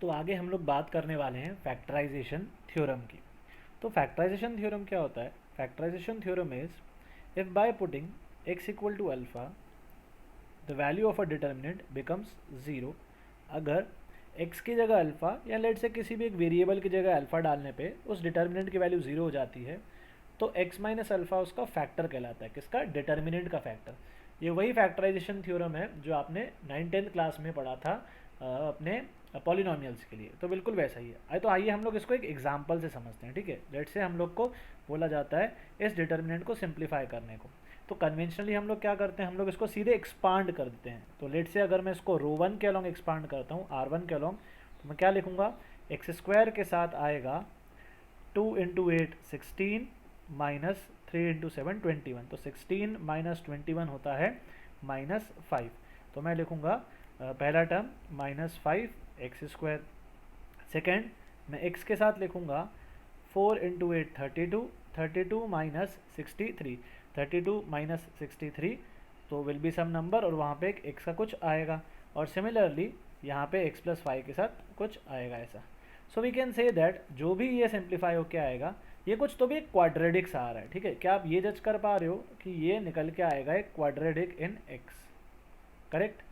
तो आगे हम लोग बात करने वाले हैं फैक्टराइजेशन थ्योरम की। तो फैक्टराइजेशन थ्योरम क्या होता है? Factorisation theorem is if by putting x equal to alpha the value of a determinant becomes zero. अगर x की जगह अल्फ़ा या लेट से किसी भी एक वेरिएबल की जगह अल्फ़ा डालने पे उस डिटर्मिनेंट की वैल्यू ज़ीरो हो जाती है तो x माइनस अल्फ़ा उसका फैक्टर कहलाता है। किसका? डिटर्मिनेंट का फैक्टर। ये वही फैक्टराइजेशन थ्योरम है जो आपने 9th क्लास में पढ़ा था अपने पॉलिनोमियल्स के लिए। तो बिल्कुल वैसा ही है। तो आइए हम लोग इसको एक एग्जाम्पल से समझते हैं। ठीक है, लेट से हम लोग को बोला जाता है इस डिटर्मिनेंट को सिंप्लीफाई करने को। तो कन्वेंशनली हम लोग क्या करते हैं, हम लोग इसको सीधे एक्सपांड कर देते हैं। तो लेट से अगर मैं इसको रो वन के अलॉन्ग एक्सपांड करता हूँ, आर वन के अलॉन्ग, तो मैं क्या लिखूंगा? एक्स स्क्वायर के साथ आएगा 2 इंटू 8 16 माइनस 3 इंटू 7 21। तो 16 माइनस 21 होता है -5। तो मैं लिखूंगा पहला टर्म -5 एक्स स्क्वायर। सेकेंड, मैं एक्स के साथ लिखूंगा 4 इंटू 8 32, 32 माइनस 63, 32 माइनस 63 तो विल बी सम नंबर और वहाँ पे एक एक्स का कुछ आएगा। और सिमिलरली यहाँ पे x प्लस 5 के साथ कुछ आएगा ऐसा। So we can say that जो भी ये सिंप्लीफाई होके आएगा ये कुछ तो भी एक क्वाड्रेटिक सा आ रहा है। ठीक है, क्या आप ये जज कर पा रहे हो कि ये निकल के आएगा एक क्वाड्रेटिक इन x? करेक्ट।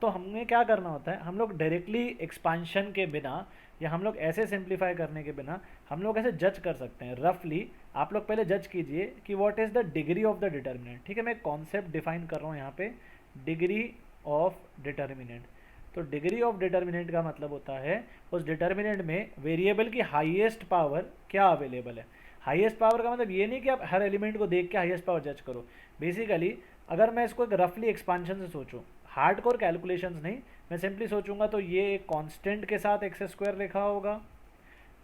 तो हमें क्या करना होता है, हम लोग डायरेक्टली एक्सपांशन के बिना या हम लोग ऐसे सिंप्लीफाई करने के बिना हम लोग ऐसे जज कर सकते हैं रफली। आप लोग पहले जज कीजिए कि what is the degree of the determinant. ठीक है, मैं कॉन्सेप्ट डिफाइन कर रहा हूँ यहाँ पे, डिग्री ऑफ डिटर्मिनेंट। तो डिग्री ऑफ डिटर्मिनेंट का मतलब होता है उस डिटर्मिनेंट में वेरिएबल की हाईएस्ट पावर क्या अवेलेबल है। हाईएस्ट पावर का मतलब ये नहीं कि आप हर एलिमेंट को देख के हाईएस्ट पावर जज करो। बेसिकली अगर मैं इसको एक रफली एक्सपांशन से सोचूं, हार्डकोर कैलकुलेशंस नहीं, मैं सिंपली सोचूंगा तो ये एक कांस्टेंट के साथ एक्स स्क्वायर लिखा होगा,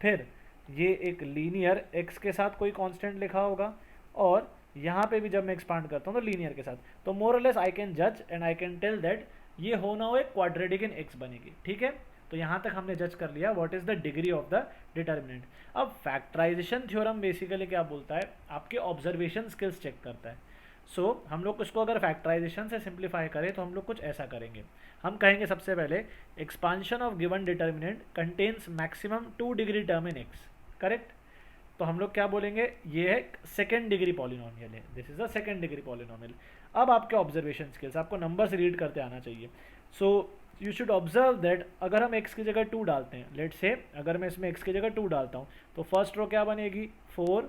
फिर ये एक लीनियर एक्स के साथ कोई कांस्टेंट लिखा होगा, और यहाँ पे भी जब मैं एक्सपांड करता हूँ तो लीनियर के साथ। तो मोर और लेस आई कैन जज and I can tell that ये हो ना हो एक क्वाड्रेटिक इन एक्स बनेगी। ठीक है, तो यहाँ तक हमने जज कर लिया what is the degree of the determinant. अब फैक्टराइजेशन थ्योरम बेसिकली क्या बोलता है, आपके ऑब्जर्वेशन स्किल्स चेक करता है। हम लोग इसको अगर फैक्टराइजेशन से सिंप्लीफाई करें तो हम लोग कुछ ऐसा करेंगे। हम कहेंगे सबसे पहले expansion of given determinant contains maximum 2 degree term in x. Correct. तो हम लोग क्या बोलेंगे, ये है सेकेंड डिग्री पॉलिनोमियल है, this is a second degree polynomial. अब आपके ऑब्जर्वेशन स्किल्स, आपको नंबर्स रीड करते आना चाहिए। So you should observe that अगर हम x की जगह 2 डालते हैं, लेट से अगर मैं इसमें x की जगह 2 डालता हूँ तो फर्स्ट रो क्या बनेगी, 4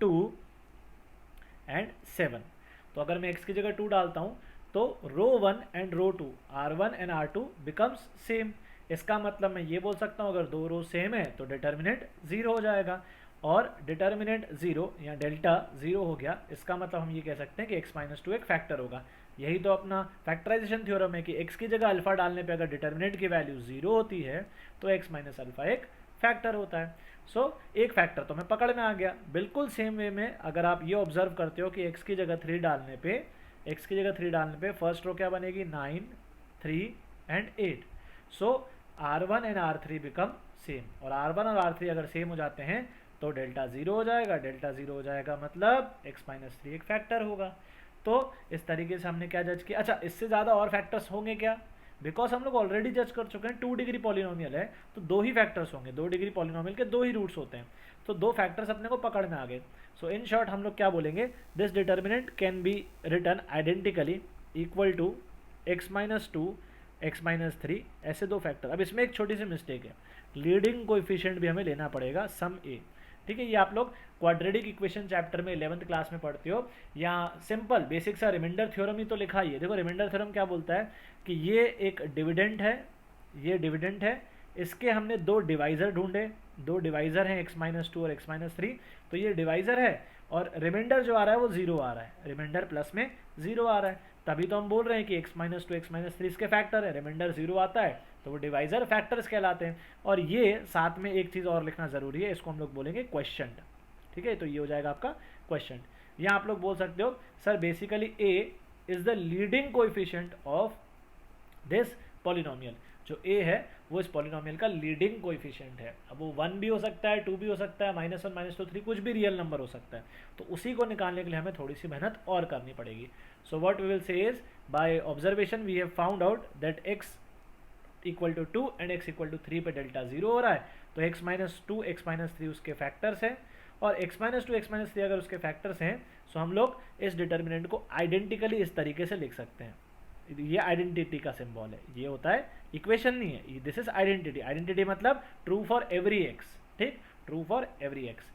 2 एंड 7। तो अगर मैं x की जगह 2 डालता हूँ तो row 1 and row 2 R1 and R2 becomes same. इसका मतलब मैं ये बोल सकता हूँ अगर दो रो सेम है तो डिटर्मिनेंट 0 हो जाएगा, और डिटर्मिनेंट 0 या डेल्टा 0 हो गया, इसका मतलब हम ये कह सकते हैं कि x माइनस 2 एक फैक्टर होगा। यही तो अपना फैक्टराइजेशन थ्योरम है कि x की जगह अल्फा डालने पे अगर डिटर्मिनेंट की वैल्यू 0 होती है तो x माइनस अल्फा एक फैक्टर होता है। एक फैक्टर तो मैं पकड़ में आ गया। बिल्कुल सेम वे में अगर आप ये ऑब्जर्व करते हो कि x की जगह 3 डालने पे फर्स्ट रो क्या बनेगी, 9 3 and 8। R1 and R3 become same, और R1 और R3 अगर सेम हो जाते हैं तो डेल्टा 0 हो जाएगा। डेल्टा 0 हो जाएगा मतलब x माइनस 3 एक फैक्टर होगा। तो इस तरीके से हमने क्या जज किया। अच्छा, इससे ज़्यादा और फैक्टर्स होंगे क्या? बिकॉज हम लोग ऑलरेडी जज कर चुके हैं 2 डिग्री पॉलिनोमियल है तो 2 ही फैक्टर्स होंगे। 2 डिग्री पॉलिनोमियल के 2 ही रूट्स होते हैं, तो 2 फैक्टर्स अपने को पकड़ में आ गए। इन शॉर्ट हम लोग क्या बोलेंगे, this determinant can be written identically equal to x minus 2 x minus 3, ऐसे 2 फैक्टर। अब इसमें एक छोटी सी मिस्टेक है, लीडिंग कोएफिशिएंट भी हमें लेना पड़ेगा सम a। ठीक है, ये आप लोग क्वाड्रेटिक इक्वेशन चैप्टर में 11th क्लास में पढ़ते हो। यहाँ सिंपल बेसिक सा रिमाइंडर थ्योरम ही तो लिखा ही है। देखो रिमाइंडर थ्योरम क्या बोलता है कि ये एक डिविडेंड है, ये डिविडेंड है, इसके हमने 2 डिवाइज़र ढूंढे। 2 डिवाइज़र हैं x माइनस 2 और x माइनस 3, तो ये डिवाइज़र है और रिमाइंडर जो आ रहा है वो 0 आ रहा है, रिमाइंडर प्लस में 0 आ रहा है। तभी तो हम बोल रहे हैं कि x माइनस 2 x माइनस 3 इसके फैक्टर है, रिमाइंडर 0 आता है तो वो डिवाइज़र फैक्टर्स कहलाते हैं। और ये साथ में एक चीज़ और लिखना ज़रूरी है, इसको हम लोग बोलेंगे क्वेश्चन। ठीक है, तो ये हो जाएगा आपका क्वेश्चन। यहाँ आप लोग बोल सकते हो sir basically a is the leading coefficient of this polynomial. जो a है वो इस पॉलिनोमियल का लीडिंग कोएफिशिएंट है। अब वो 1 भी हो सकता है, 2 भी हो सकता है, -1 -2 3 कुछ भी रियल नंबर हो सकता है। तो उसी को निकालने के लिए हमें थोड़ी सी मेहनत और करनी पड़ेगी। So what we will say is by observation we have found out that x equal to 2 and x equal to 3 पे डेल्टा 0 हो रहा है, तो x माइनस 2 x माइनस 3 उसके फैक्टर्स हैं, और x माइनस 2 x माइनस 3 अगर उसके फैक्टर्स हैं तो हम लोग इस डिटर्मिनेंट को आइडेंटिकली इस तरीके से लिख सकते हैं। ये आइडेंटिटी का सिंबल है, ये होता है, इक्वेशन नहीं है, दिस इज आइडेंटिटी। आइडेंटिटी मतलब ट्रू फॉर एवरी x, ठीक, ट्रू फॉर एवरी x।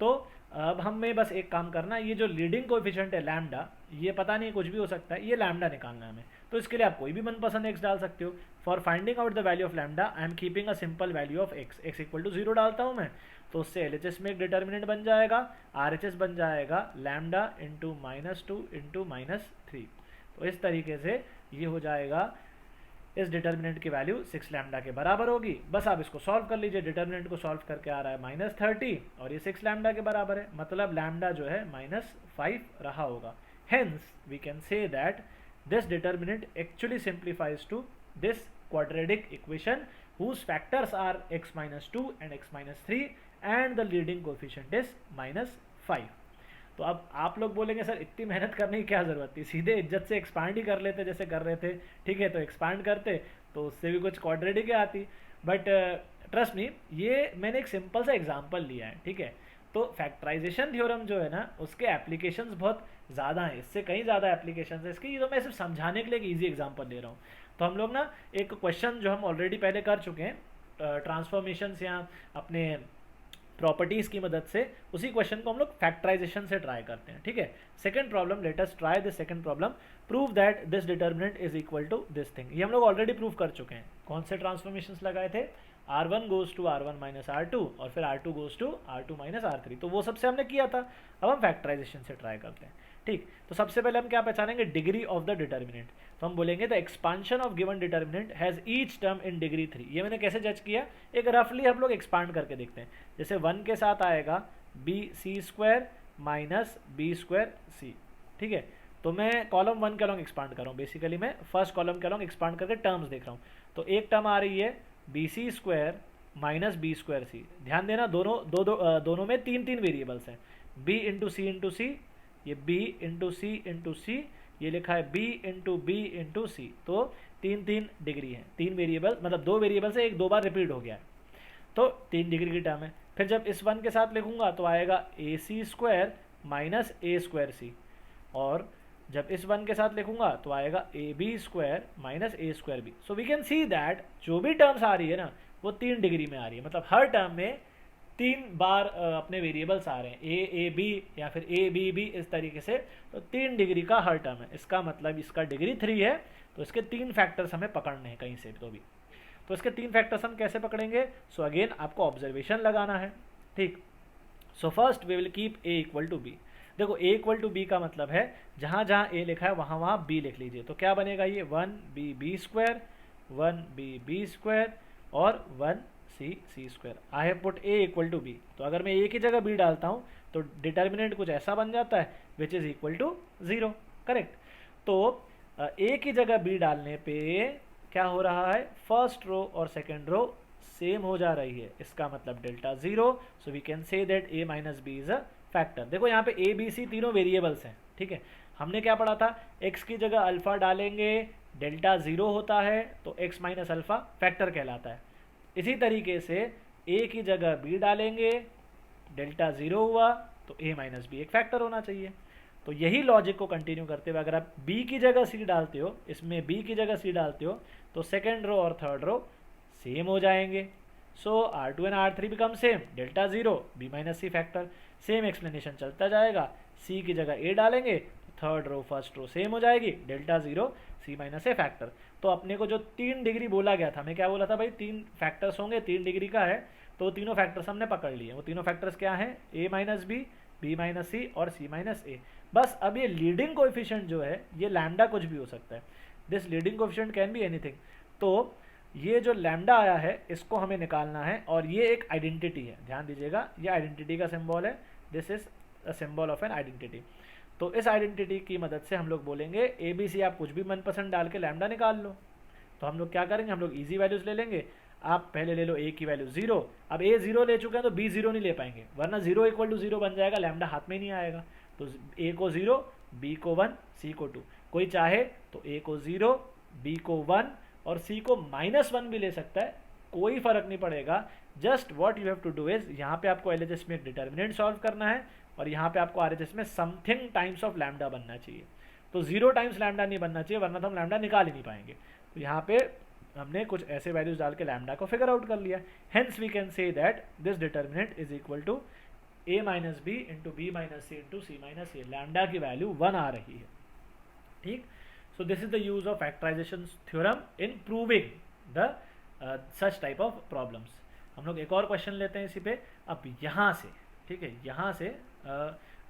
तो अब हमें बस एक काम करना है, ये जो लीडिंग कोएफिशिएंट है लैम्डा, ये पता नहीं कुछ भी हो सकता है, ये लैम्डा निकालना है हमें। तो इसके लिए आप कोई भी मनपसंद x डाल सकते हो। For finding out the value of lambda I am keeping a simple value of x equal to 0 डालता हूँ मैं, तो उससे LHS में एक डिटर्मिनेंट बन जाएगा, RHS बन जाएगा लैम्डा इंटू -2 इंटू -3। तो इस तरीके से ये हो जाएगा, इस डिटर्मिनेंट की वैल्यू 6 लैम्डा के बराबर होगी। बस आप इसको सॉल्व कर लीजिए, डिटर्मिनेंट को सॉल्व करके आ रहा है -30 और ये 6 लैम्डा के बराबर है, मतलब लैम्डा जो है -5 रहा होगा। Hence we can say that this determinant actually simplifies to this quadratic equation whose factors are x minus 2 and x minus 3 and the leading coefficient is -5। तो अब आप लोग बोलेंगे सर इतनी मेहनत करने की क्या ज़रूरत थी, सीधे इज्जत से एक्सपांड ही कर लेते जैसे कर रहे थे, ठीक है, तो एक्सपांड करते तो उससे भी कुछ क्वाड्रेटिक ही आती। बट ट्रस्ट मी, ये मैंने एक सिंपल सा एग्जांपल लिया है, ठीक है। तो फैक्टराइजेशन थ्योरम जो है ना, उसके एप्लीकेशंस बहुत ज़्यादा हैं, इससे कहीं ज़्यादा एप्लीकेशंस है इसकी, ये तो मैं सिर्फ समझाने के लिए एक ईजी एग्जाम्पल दे रहा हूँ। तो हम लोग ना एक क्वेश्चन जो हम ऑलरेडी पहले कर चुके हैं ट्रांसफॉर्मेशंस या अपने प्रॉपर्टीज की मदद से, उसी क्वेश्चन को हम लोग फैक्टराइजेशन से ट्राई करते हैं, ठीक है। Second problem, let us try this second problem, prove that this determinant is equal to this thing. ये हम लोग ऑलरेडी प्रूव कर चुके हैं। कौन से ट्रांसफॉर्मेशंस लगाए थे, R1 goes to R1 minus R2 और फिर R2 goes to R2 minus R3, तो वो सबसे हमने किया था। अब हम फैक्टराइजेशन से ट्राई करते हैं, ठीक। तो सबसे पहले हम क्या पहचानेंगे, डिग्री ऑफ द डिटर्मिनेंट। तो हम बोलेंगे the expansion of given determinant has each term in degree 3। ये मैंने कैसे जज किया, एक रफली हम लोग एक्सपांड करके देखते हैं। जैसे 1 के साथ आएगा bc² माइनस b²c, ठीक है। तो मैं कॉलम 1 के अलॉन्ग एक्सपांड कर रहा हूँ, बेसिकली मैं फर्स्ट कॉलम के अलॉन्ग एक्सपांड करके टर्म्स देख रहा हूँ। तो एक टर्म आ रही है bc² माइनस b²c। ध्यान देना, दोनों में 3 वेरिएबल्स हैं, b इंटू सी इंटू सी, ये b इंटू सी इंटू सी, ये लिखा है b इंटू बी इंटू सी। तो 3 डिग्री है, 3 वेरिएबल मतलब 2 वेरिएबल से एक 2 बार रिपीट हो गया है, तो 3 डिग्री की टर्म है। फिर जब इस 1 के साथ लिखूंगा तो आएगा ac² माइनस a²c, और जब इस 1 के साथ लिखूंगा तो आएगा ab² minus a²b। So we can see that जो भी टर्म्स आ रही है ना, वो 3 डिग्री में आ रही है, मतलब हर टर्म में 3 बार अपने वेरिएबल्स आ रहे हैं, a b या फिर a b b, इस तरीके से। तो 3 डिग्री का हर टर्म है, इसका मतलब इसका डिग्री 3 है, तो इसके 3 फैक्टर्स हमें पकड़ने हैं कहीं से तो भी। तो इसके 3 फैक्टर्स हम कैसे पकड़ेंगे, सो अगेन आपको ऑब्जर्वेशन लगाना है, ठीक। So first we will keep a equal to b। देखो a इक्वल टू b का मतलब है जहाँ जहाँ a लिखा है वहाँ वहाँ b लिख लीजिए। तो क्या बनेगा ये 1b b² 1b b² और 1c² I have put a equal to b। तो अगर मैं a की जगह b डालता हूँ तो डिटर्मिनेंट कुछ ऐसा बन जाता है which is equal to 0, correct. तो a की जगह b डालने पे क्या हो रहा है, फर्स्ट रो और सेकेंड रो सेम हो जा रही है, इसका मतलब delta 0। So we can say that a minus B is a factor. देखो यहाँ पे a b c तीनों वेरिएबल्स हैं, ठीक है। हमने क्या पढ़ा था, x की जगह अल्फा डालेंगे डेल्टा 0 होता है, तो x माइनस अल्फा फैक्टर कहलाता है। इसी तरीके से a की जगह b डालेंगे, डेल्टा 0 हुआ तो a माइनस बी एक फैक्टर होना चाहिए। तो यही लॉजिक को कंटिन्यू करते हुए अगर आप b की जगह c डालते हो, इसमें b की जगह c डालते हो, तो सेकेंड रो और थर्ड रो सेम हो जाएंगे। So R2 and R3 become same, delta 0 b minus c factor. Same explanation चलता जाएगा, c की जगह a डालेंगे तो third row first row same हो जाएगी, delta 0 c minus a factor. तो अपने को जो 3 डिग्री बोला गया था, हमें क्या बोला था भाई, 3 फैक्टर्स होंगे, 3 डिग्री का है, तो तीनों फैक्टर्स हमने पकड़ लिए। वो तीनों फैक्टर्स क्या हैं, a minus B, b minus C और c माइनस ए। बस अब ये लीडिंग कोएफिशिएंट जो है, ये लैम्डा कुछ भी हो सकता है, this leading coefficient can be anything. तो ये जो लैम्डा आया है इसको हमें निकालना है, और ये एक आइडेंटिटी है, ध्यान दीजिएगा, ये आइडेंटिटी का सिंबल है, this is a symbol of an identity. तो इस आइडेंटिटी की मदद से हम लोग बोलेंगे ए बी सी आप कुछ भी मनपसंद डाल के लैम्डा निकाल लो। तो हम लोग क्या करेंगे, हम लोग ईजी वैल्यूज ले लेंगे। आप पहले ले लो a की वैल्यू 0, अब a 0 ले चुके हैं तो b 0 नहीं ले पाएंगे, वरना 0 इक्वल टू 0 बन जाएगा, लैम्डा हाथ में नहीं आएगा। तो a को 0, b को 1, c को 2। कोई चाहे तो a को 0, b को 1 और सी को -1 भी ले सकता है, कोई फर्क नहीं पड़ेगा। Just what you have to do is, यहाँ पे आपको एलएचएस में एक डिटर्मिनेंट सॉल्व करना है और यहाँ पे आपको आरएचएस में समथिंग टाइम्स ऑफ लैम्डा बनना चाहिए। तो 0 टाइम्स लैम्डा नहीं बनना चाहिए, वरना तो हम लैम्डा निकाल ही नहीं पाएंगे। तो यहाँ पे हमने कुछ ऐसे वैल्यूज डाल के लैम्डा को फिगर आउट कर लिया। Hence we can say that this determinant is equal to a minus b into b minus c into c minus a. Lambda की वैल्यू 1 आ रही है, ठीक। So this is the use of factorisation theorem in proving the such type of problems. हम लोग एक और question लेते हैं इसी पे। अब यहाँ से, ठीक है, यहाँ से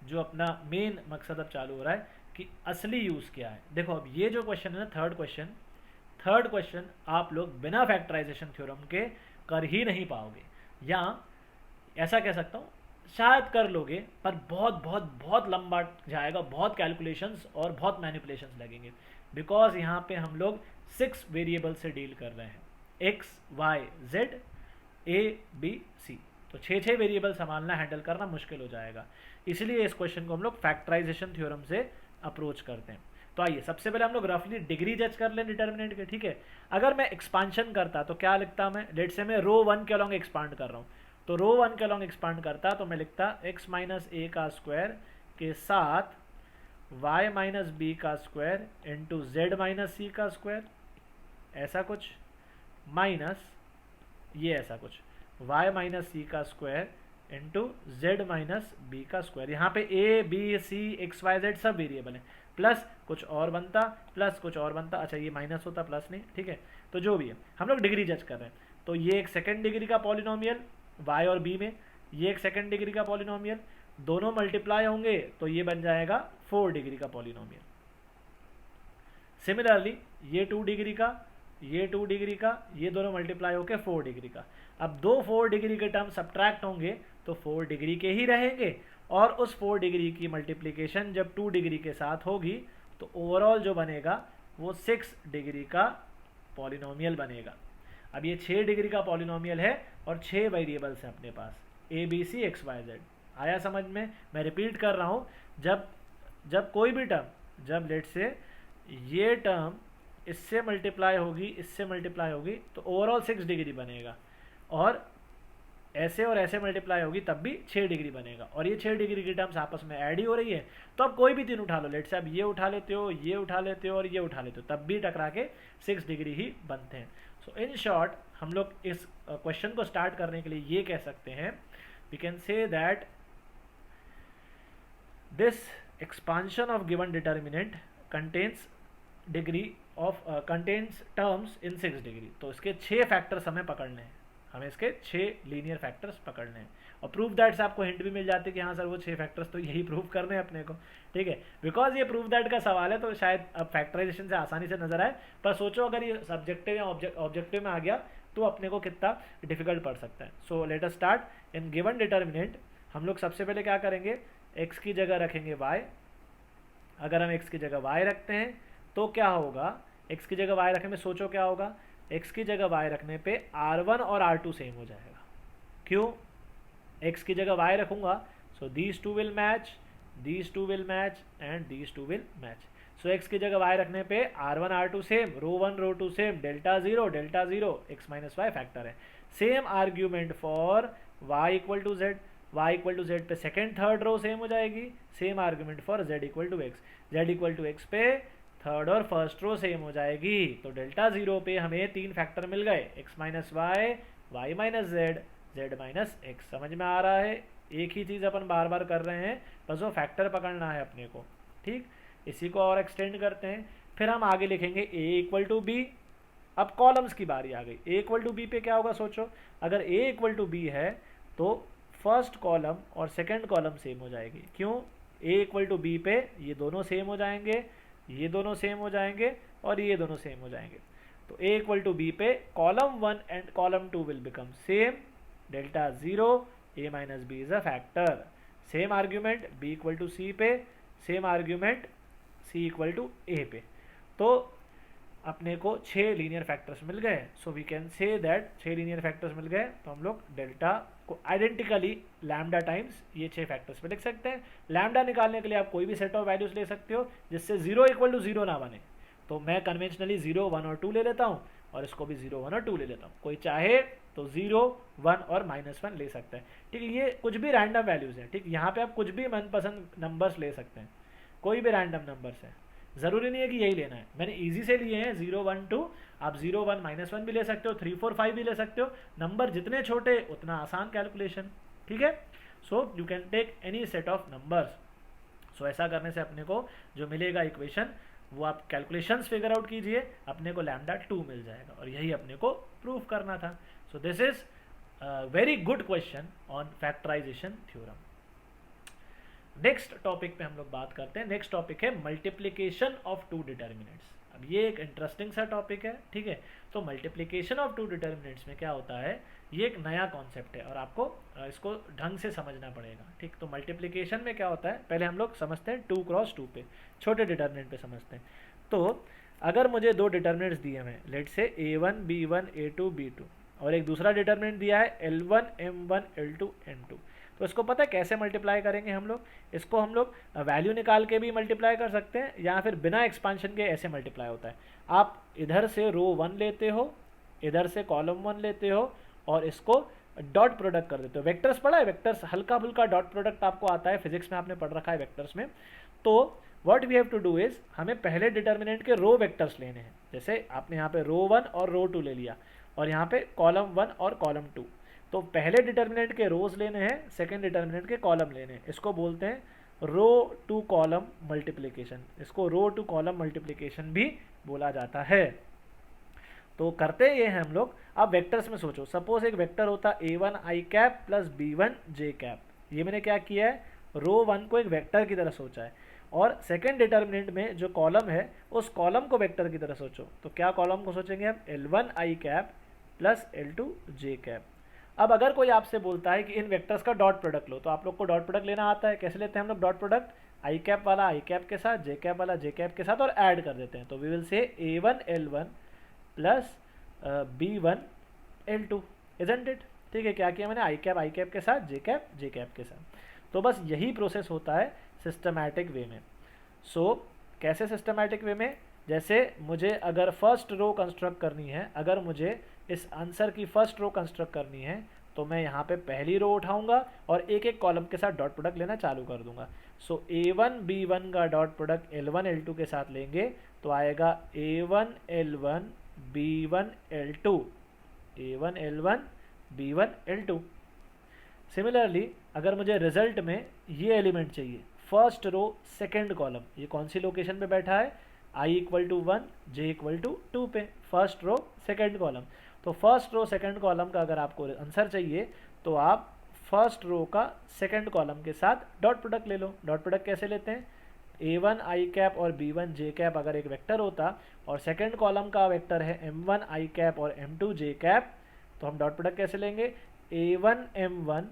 जो अपना मेन मकसद अब चालू हो रहा है कि असली यूज़ क्या है। देखो अब ये जो क्वेश्चन है ना, थर्ड क्वेश्चन आप लोग बिना फैक्टराइजेशन थ्योरम के कर ही नहीं पाओगे, या ऐसा कह सकता हूँ शायद कर लोगे पर बहुत बहुत बहुत लंबा जाएगा, बहुत कैलकुलेशंस और बहुत मैनिपुलेशंस लगेंगे, बिकॉज यहाँ पे हम लोग 6 वेरिएबल से डील कर रहे हैं, x Y z a B c. तो 6 वेरिएबल संभालना, हैंडल करना मुश्किल हो जाएगा, इसलिए इस क्वेश्चन को हम लोग फैक्टराइजेशन थ्योरम से अप्रोच करते हैं। तो आइए सबसे पहले हम लोग रफली डिग्री जज कर लें डिटर्मिनेंट के, ठीक है। अगर मैं एक्सपांशन करता तो क्या लिखता मैं, लेट से मैं रो 1 के अलॉन्ग एक्सपांड कर रहा हूँ, तो रो 1 के अलॉन्ग एक्सपांड करता तो मैं लिखता x माइनस ए का स्क्वायर के साथ y माइनस बी का square into z minus c का स्क्वायर, ऐसा कुछ, माइनस ये ऐसा कुछ y माइनस सी का square into z minus b का स्क्वायर। यहाँ पे a b c x y z सब वेरिएबल हैं, प्लस कुछ और बनता, प्लस कुछ और बनता, अच्छा ये माइनस होता प्लस नहीं, ठीक है। तो जो भी है हम लोग डिग्री जज कर रहे हैं, तो ये एक सेकेंड डिग्री का पॉलिनोमियल y और b में, ये एक सेकेंड डिग्री का पॉलिनोमियल, दोनों मल्टीप्लाई होंगे तो ये बन जाएगा 4 डिग्री का पॉलिनोमियल। सिमिलरली ये 2 डिग्री का, ये 2 डिग्री का, ये दोनों मल्टीप्लाई होकर 4 डिग्री का। अब दो 4 डिग्री के टर्म सब्ट्रैक्ट होंगे तो 4 डिग्री के ही रहेंगे, और उस 4 डिग्री की मल्टीप्लिकेशन जब 2 डिग्री के साथ होगी तो ओवरऑल जो बनेगा वो 6 डिग्री का पॉलिनोमियल बनेगा। अब ये 6 डिग्री का पॉलिनोमियल है और 6 वेरिएबल्स हैं अपने पास, A B C X Y Z. आया समझ में? मैं रिपीट कर रहा हूँ, जब कोई भी टर्म, जब लेट से ये टर्म इससे मल्टीप्लाई होगी, इससे मल्टीप्लाई होगी तो ओवरऑल 6 डिग्री बनेगा, और ऐसे मल्टीप्लाई होगी तब भी 6 डिग्री बनेगा, और ये 6 डिग्री की टर्म्स आपस में ऐड ही हो रही है। तो अब कोई भी 3 उठा लो, लेट से अब ये उठा लेते हो, ये उठा लेते हो और ये उठा लेते हो, तब भी टकरा के 6 डिग्री ही बनते हैं। सो इन शॉर्ट हम लोग इस क्वेश्चन को स्टार्ट करने के लिए ये कह सकते हैं, we can say that this expansion of given determinant contains degree of contains terms in 6 degree. तो इसके 6 फैक्टर्स हमें पकड़ने हैं, हमें इसके 6 लीनियर फैक्टर्स पकड़ने हैं, और प्रूफ दैट से आपको हिंट भी मिल जाती है कि हाँ सर वो 6 फैक्टर्स तो यही प्रूव करने हैं अपने को, ठीक है। बिकॉज ये प्रूफ दैट का सवाल है तो शायद अब फैक्टराइजेशन से आसानी से नजर आए, पर सोचो अगर ये सब्जेक्टिव या ऑब्जेक्टिव में आ गया तो अपने को कितना डिफिकल्ट पड़ सकता है। So let us start. In given determinant हम लोग सबसे पहले क्या करेंगे, x की जगह रखेंगे y। अगर हम x की जगह y रखते हैं तो क्या होगा, x की जगह y रखने में सोचो क्या होगा, x की जगह y रखने पे r1 और r2 सेम हो जाएगा। क्यों? x की जगह y रखूंगा, so these two will match, these two will match and these two will match. So x की जगह y रखने पे r1 r2 same, row 1 row 2 same, delta zero x minus Y factor है। Same argument for y equal to Z, y equal to Z पे second third row same हो जाएगी। Same argument for z equal to X, z equal to X पे third और first row same हो जाएगी। तो delta zero पे हमें 3 फैक्टर मिल गए, x minus y, y minus z, z minus x. समझ में आ रहा है? एक ही चीज़ अपन बार बार कर रहे हैं, बस वो फैक्टर पकड़ना है अपने को, ठीक। इसी को और एक्सटेंड करते हैं, फिर हम आगे लिखेंगे a इक्वल टू बी। अब कॉलम्स की बारी आ गई, a इक्वल टू बी पे क्या होगा सोचो, अगर a इक्वल टू बी है तो फर्स्ट कॉलम और सेकंड कॉलम सेम हो जाएगी। क्यों? a इक्वल टू बी पे ये दोनों सेम हो जाएंगे, ये दोनों सेम हो जाएंगे और ये दोनों सेम हो जाएंगे। तो a इक्वल टू बी पे column 1 and column 2 will become same, delta zero a minus B is a factor. Same argument b equal to C पे, same argument c equal to a पे। तो अपने को 6 linear factors मिल गए। So we can say that 6 linear factors मिल गए तो हम लोग डेल्टा को आइडेंटिकली लैम्डा टाइम्स ये 6 फैक्टर्स पे लिख सकते हैं। लैम्डा निकालने के लिए आप कोई भी सेट ऑफ वैल्यूज ले सकते हो जिससे 0 इक्वल टू 0 ना बने। तो मैं कन्वेंशनली 0 1 और 2 ले लेता हूँ, और इसको भी 0 1 और 2 ले लेता हूँ। कोई चाहे तो 0 1 और -1 ले सकता है, ठीक है। ये कुछ भी रैंडम वैल्यूज है, ठीक। यहाँ पे आप कुछ भी मनपसंद नंबर्स ले सकते हैं, कोई भी रैंडम नंबर्स है, ज़रूरी नहीं है कि यही लेना है। मैंने इजी से लिए हैं 0 1 2, आप 0 1 -1 भी ले सकते हो, 3 4 5 भी ले सकते हो। नंबर जितने छोटे उतना आसान कैलकुलेशन, ठीक है। So you can take any set of numbers. So ऐसा करने से अपने को जो मिलेगा इक्वेशन, वो आप कैलकुलेशंस फिगर आउट कीजिए, अपने को लैम्डा 2 मिल जाएगा, और यही अपने को प्रूव करना था। So this is very good question on factorisation theorem. Next topic पे हम लोग बात करते हैं। नेक्स्ट टॉपिक है मल्टीप्लिकेशन ऑफ टू डिटर्मिनेंट्स। अब ये एक इंटरेस्टिंग सा टॉपिक है, ठीक है। तो मल्टीप्लिकेशन ऑफ टू डिटर्मिनेंट्स में क्या होता है, ये एक नया कॉन्सेप्ट है और आपको इसको ढंग से समझना पड़ेगा, ठीक। तो मल्टीप्लिकेशन में क्या होता है, पहले हम लोग समझते हैं 2 क्रॉस 2 पे, छोटे डिटर्मिनेंट पे समझते हैं। तो अगर मुझे दो डिटर्मिनेंट्स दिए हुए हैं, लेट से a1 b1 a2 b2, और एक दूसरा डिटर्मिनेंट दिया है l1 m1 l2 m2, तो इसको पता है कैसे मल्टीप्लाई करेंगे हम लोग। इसको हम लोग वैल्यू निकाल के भी मल्टीप्लाई कर सकते हैं, या फिर बिना एक्सपांशन के ऐसे मल्टीप्लाई होता है। आप इधर से रो 1 लेते हो, इधर से कॉलम 1 लेते हो, और इसको डॉट प्रोडक्ट कर देते हो। वेक्टर्स पढ़ा है, वेक्टर्स हल्का फुल्का डॉट प्रोडक्ट आपको आता है, फिजिक्स में आपने पढ़ रखा है वेक्टर्स में। तो what we have to do is, हमें पहले डिटर्मिनेंट के रो वेक्टर्स लेने हैं। जैसे आपने यहाँ पे रो 1 और रो 2 ले लिया, और यहाँ पे कॉलम 1 और कॉलम 2। तो पहले डिटर्मिनेंट के रोज लेने हैं, सेकेंड डिटर्मिनेंट के कॉलम लेने हैं। इसको बोलते हैं रो टू कॉलम मल्टीप्लिकेशन, इसको रो टू कॉलम मल्टीप्लिकेशन भी बोला जाता है। तो करते ये हैं हम लोग। अब वेक्टर्स में सोचो, सपोज एक वेक्टर होता a1 i cap plus b1 j cap. ये मैंने क्या किया है, रो 1 को एक वेक्टर की तरह सोचा है, और सेकेंड डिटर्मिनेंट में जो कॉलम है उस कॉलम को वेक्टर की तरह सोचो। तो क्या कॉलम को सोचेंगे हम, l1 i cap plus l2 j cap. अब अगर कोई आपसे बोलता है कि इन वेक्टर्स का डॉट प्रोडक्ट लो, तो आप लोग को डॉट प्रोडक्ट लेना आता है। कैसे लेते हैं हम लोग डॉट प्रोडक्ट, आई कैप वाला आई कैप के साथ, जे कैप वाला जे कैप के साथ, और ऐड कर देते हैं। तो वी विल से a1 l1 plus b1 l2, isn't it, ठीक है। क्या किया मैंने, आई कैप के साथ, जे कैप के साथ। तो बस यही प्रोसेस होता है सिस्टमैटिक वे में। सो कैसे सिस्टमैटिक वे में, जैसे मुझे अगर फर्स्ट रो कंस्ट्रक्ट करनी है, अगर मुझे इस आंसर की फर्स्ट रो कंस्ट्रक्ट करनी है, तो मैं यहाँ पे पहली रो उठाऊंगा और एक एक कॉलम के साथ डॉट प्रोडक्ट लेना चालू कर दूंगा। सो a1 b1 का डॉट प्रोडक्ट l1 l2 के साथ लेंगे तो आएगा a1 l1 b1 l2, a1 l1 b1 l2। Similarly अगर मुझे रिजल्ट में ये एलिमेंट चाहिए, फर्स्ट रो सेकेंड कॉलम, ये कौन सी लोकेशन पे बैठा है, i equal to 1 j equal to 2 पे, फर्स्ट रो सेकेंड कॉलम। तो फर्स्ट रो सेकेंड कॉलम का अगर आपको आंसर चाहिए, तो आप फर्स्ट रो का सेकेंड कॉलम के साथ डॉट प्रोडक्ट ले लो। डॉट प्रोडक्ट कैसे लेते हैं, a1 i कैप और b1 j कैप अगर एक वेक्टर होता और सेकेंड कॉलम का वेक्टर है m1 i कैप और m2 j कैप, तो हम डॉट प्रोडक्ट कैसे लेंगे, a1 m1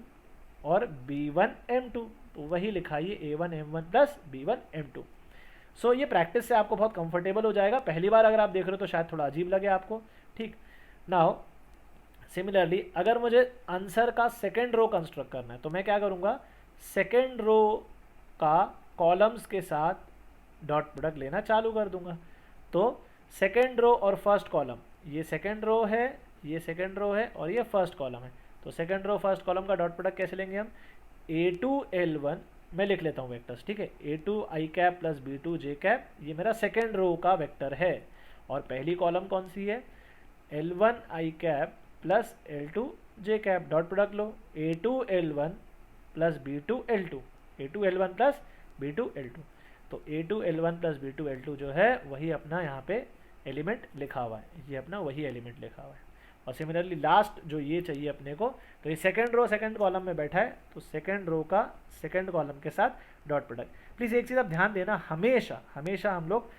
और b1 m2। तो वही लिखाइए a1 m1 plus b1 m2। सो ये प्रैक्टिस से आपको बहुत कंफर्टेबल हो जाएगा। पहली बार अगर आप देख रहे हो तो शायद थोड़ा अजीब लगे आपको, ठीक। नाउ सिमिलरली अगर मुझे आंसर का सेकेंड रो कंस्ट्रक्ट करना है, तो मैं क्या करूँगा, सेकेंड रो का कॉलम्स के साथ डॉट प्रोडक्ट लेना चालू कर दूंगा। तो सेकेंड रो और फर्स्ट कॉलम, ये सेकेंड रो है, ये सेकेंड रो है, और ये फर्स्ट कॉलम है। तो सेकेंड रो फर्स्ट कॉलम का डॉट प्रोडक्ट कैसे लेंगे हम, a2 l1, मैं लिख लेता हूँ वेक्टर्स, ठीक है। a2 i cap plus b2 j cap, ये मेरा सेकेंड रो का वेक्टर है, और पहली कॉलम कौन सी है, l1 i cap plus l2 j cap. Dot product low, a2 l1 plus b2 l2, a2 l1 plus b2 l2। तो a2 l1 plus b2 l2 जो है वही अपना यहाँ पे एलिमेंट लिखा हुआ है, ये अपना वही एलिमेंट लिखा हुआ है। और सिमिलरली लास्ट जो ये चाहिए अपने को, तो ये सेकेंड रो सेकेंड कॉलम में बैठा है, तो सेकेंड रो का सेकेंड कॉलम के साथ डॉट प्रोडक्ट। प्लीज़ एक चीज़ आप ध्यान देना, हमेशा हमेशा हम लोग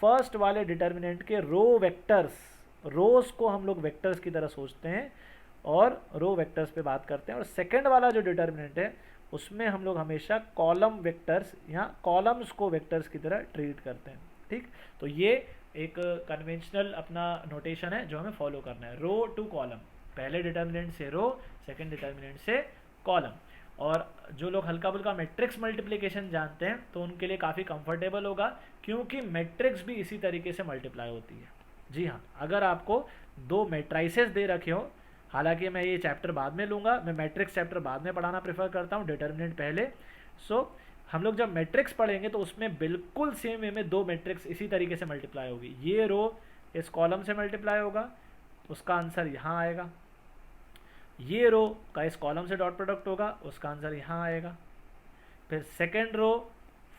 फर्स्ट वाले डिटर्मिनेंट के रो वेक्टर्स, रोज को हम लोग वेक्टर्स की तरह सोचते हैं और रो वेक्टर्स पे बात करते हैं, और सेकेंड वाला जो डिटर्मिनेंट है उसमें हम लोग हमेशा कॉलम वेक्टर्स या कॉलम्स को वेक्टर्स की तरह ट्रीट करते हैं, ठीक। तो ये एक कन्वेंशनल अपना नोटेशन है जो हमें फॉलो करना है, रो टू कॉलम, पहले डिटर्मिनेंट से रो, सेकंड डिटर्मिनेंट से कॉलम। और जो लोग हल्का फुल्का मैट्रिक्स मल्टीप्लिकेशन जानते हैं तो उनके लिए काफ़ी कंफर्टेबल होगा, क्योंकि मैट्रिक्स भी इसी तरीके से मल्टीप्लाई होती है, जी हाँ, अगर आपको दो मैट्राइसेस दे रखे हो, हालांकि मैं ये चैप्टर बाद में लूँगा, मैं मैट्रिक्स चैप्टर बाद में पढ़ाना प्रेफर करता हूँ, डिटर्मिनेंट पहले। सो हम लोग जब मैट्रिक्स पढ़ेंगे तो उसमें बिल्कुल सेम वे में दो मैट्रिक्स इसी तरीके से मल्टीप्लाई होगी। ये रो इस कॉलम से मल्टीप्लाई होगा, उसका आंसर यहाँ आएगा। ये रो का इस कॉलम से डॉट प्रोडक्ट होगा, उसका आंसर यहाँ आएगा। फिर सेकेंड रो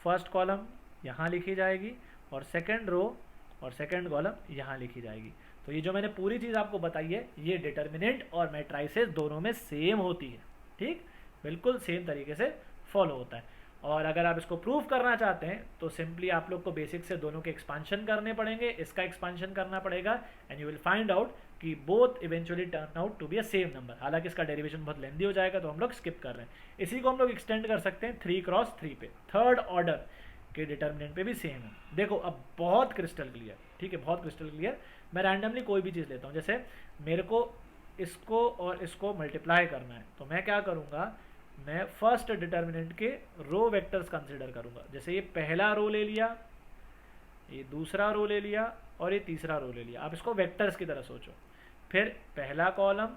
फर्स्ट कॉलम यहाँ लिखी जाएगी, और सेकेंड रो और सेकेंड कॉलम यहाँ लिखी जाएगी। तो ये जो मैंने पूरी चीज़ आपको बताई है, ये डिटर्मिनेंट और मैट्राइसेस दोनों में सेम होती है, ठीक, बिल्कुल सेम तरीके से फॉलो होता है। और अगर आप इसको प्रूव करना चाहते हैं तो सिंपली आप लोग को बेसिक से दोनों के एक्सपांशन करने पड़ेंगे, इसका एक्सपांशन करना पड़ेगा, and you will find out कि both eventually turn out to be a same number. हालांकि इसका डेरिवेशन बहुत लेंदी हो जाएगा तो हम लोग स्किप कर रहे हैं। इसी को हम लोग एक्सटेंड कर सकते हैं 3x3 पे, थर्ड ऑर्डर के डिटर्मिनेंट पे भी सेम है। देखो अब बहुत क्रिस्टल क्लियर, ठीक है, बहुत क्रिस्टल क्लियर। मैं रैंडमली कोई भी चीज़ लेता हूँ, जैसे मेरे को इसको और इसको मल्टीप्लाई करना है, तो मैं क्या करूँगा, मैं फर्स्ट डिटर्मिनेंट के रो वेक्टर्स कंसिडर करूँगा। जैसे ये पहला रो ले लिया, ये दूसरा रो ले लिया, और ये तीसरा रो ले लिया। आप इसको वेक्टर्स की तरह सोचो। फिर पहला कॉलम,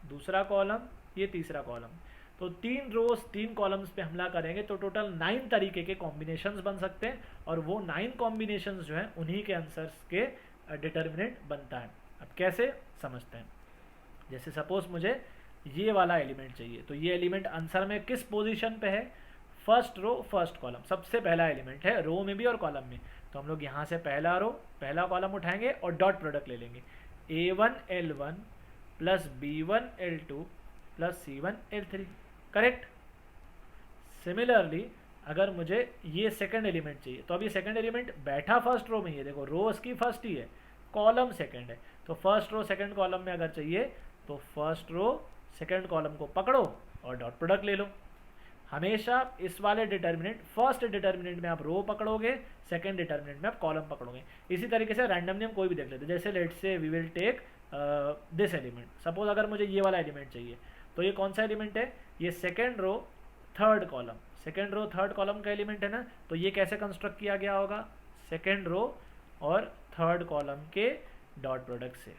दूसरा कॉलम, ये तीसरा कॉलम, तो 3 रोज 3 कॉलम्स पे हमला करेंगे तो टोटल 9 तरीके के कॉम्बिनेशंस बन सकते हैं, और वो 9 कॉम्बिनेशंस जो हैं उन्हीं के आंसर्स के डिटर्मिनेंट बनता है। अब कैसे समझते हैं, जैसे सपोज मुझे ये वाला एलिमेंट चाहिए, तो ये एलिमेंट आंसर में किस पोजीशन पे है, फर्स्ट रो फर्स्ट कॉलम, सबसे पहला एलिमेंट है, रो में भी और कॉलम में। तो हम लोग यहाँ से पहला रो पहला कॉलम उठाएंगे और डॉट प्रोडक्ट ले लेंगे, A1L1 plus B1L2 plus C1L3, correct. Similarly अगर मुझे ये सेकंड एलिमेंट चाहिए, तो अब ये सेकंड एलिमेंट बैठा फर्स्ट रो में ही है, देखो रो इसकी फर्स्ट ही है, कॉलम सेकंड है, तो फर्स्ट रो सेकंड कॉलम में अगर चाहिए तो फर्स्ट रो सेकंड कॉलम को पकड़ो और डॉट प्रोडक्ट ले लो। हमेशा इस वाले डिटर्मिनेंट, फर्स्ट डिटर्मिनेंट में आप रो पकड़ोगे, सेकंड डिटर्मिनेंट में आप कॉलम पकड़ोगे। इसी तरीके से रैंडमली हम कोई भी देख लेते हैं, जैसे let's say we will take this element. Suppose अगर मुझे ये वाला एलिमेंट चाहिए, तो ये कौन सा एलिमेंट है, ये second row third column, second row third column का एलिमेंट है ना। तो ये कैसे कंस्ट्रक्ट किया गया होगा, सेकंड रो और थर्ड कॉलम के डॉट प्रोडक्ट से।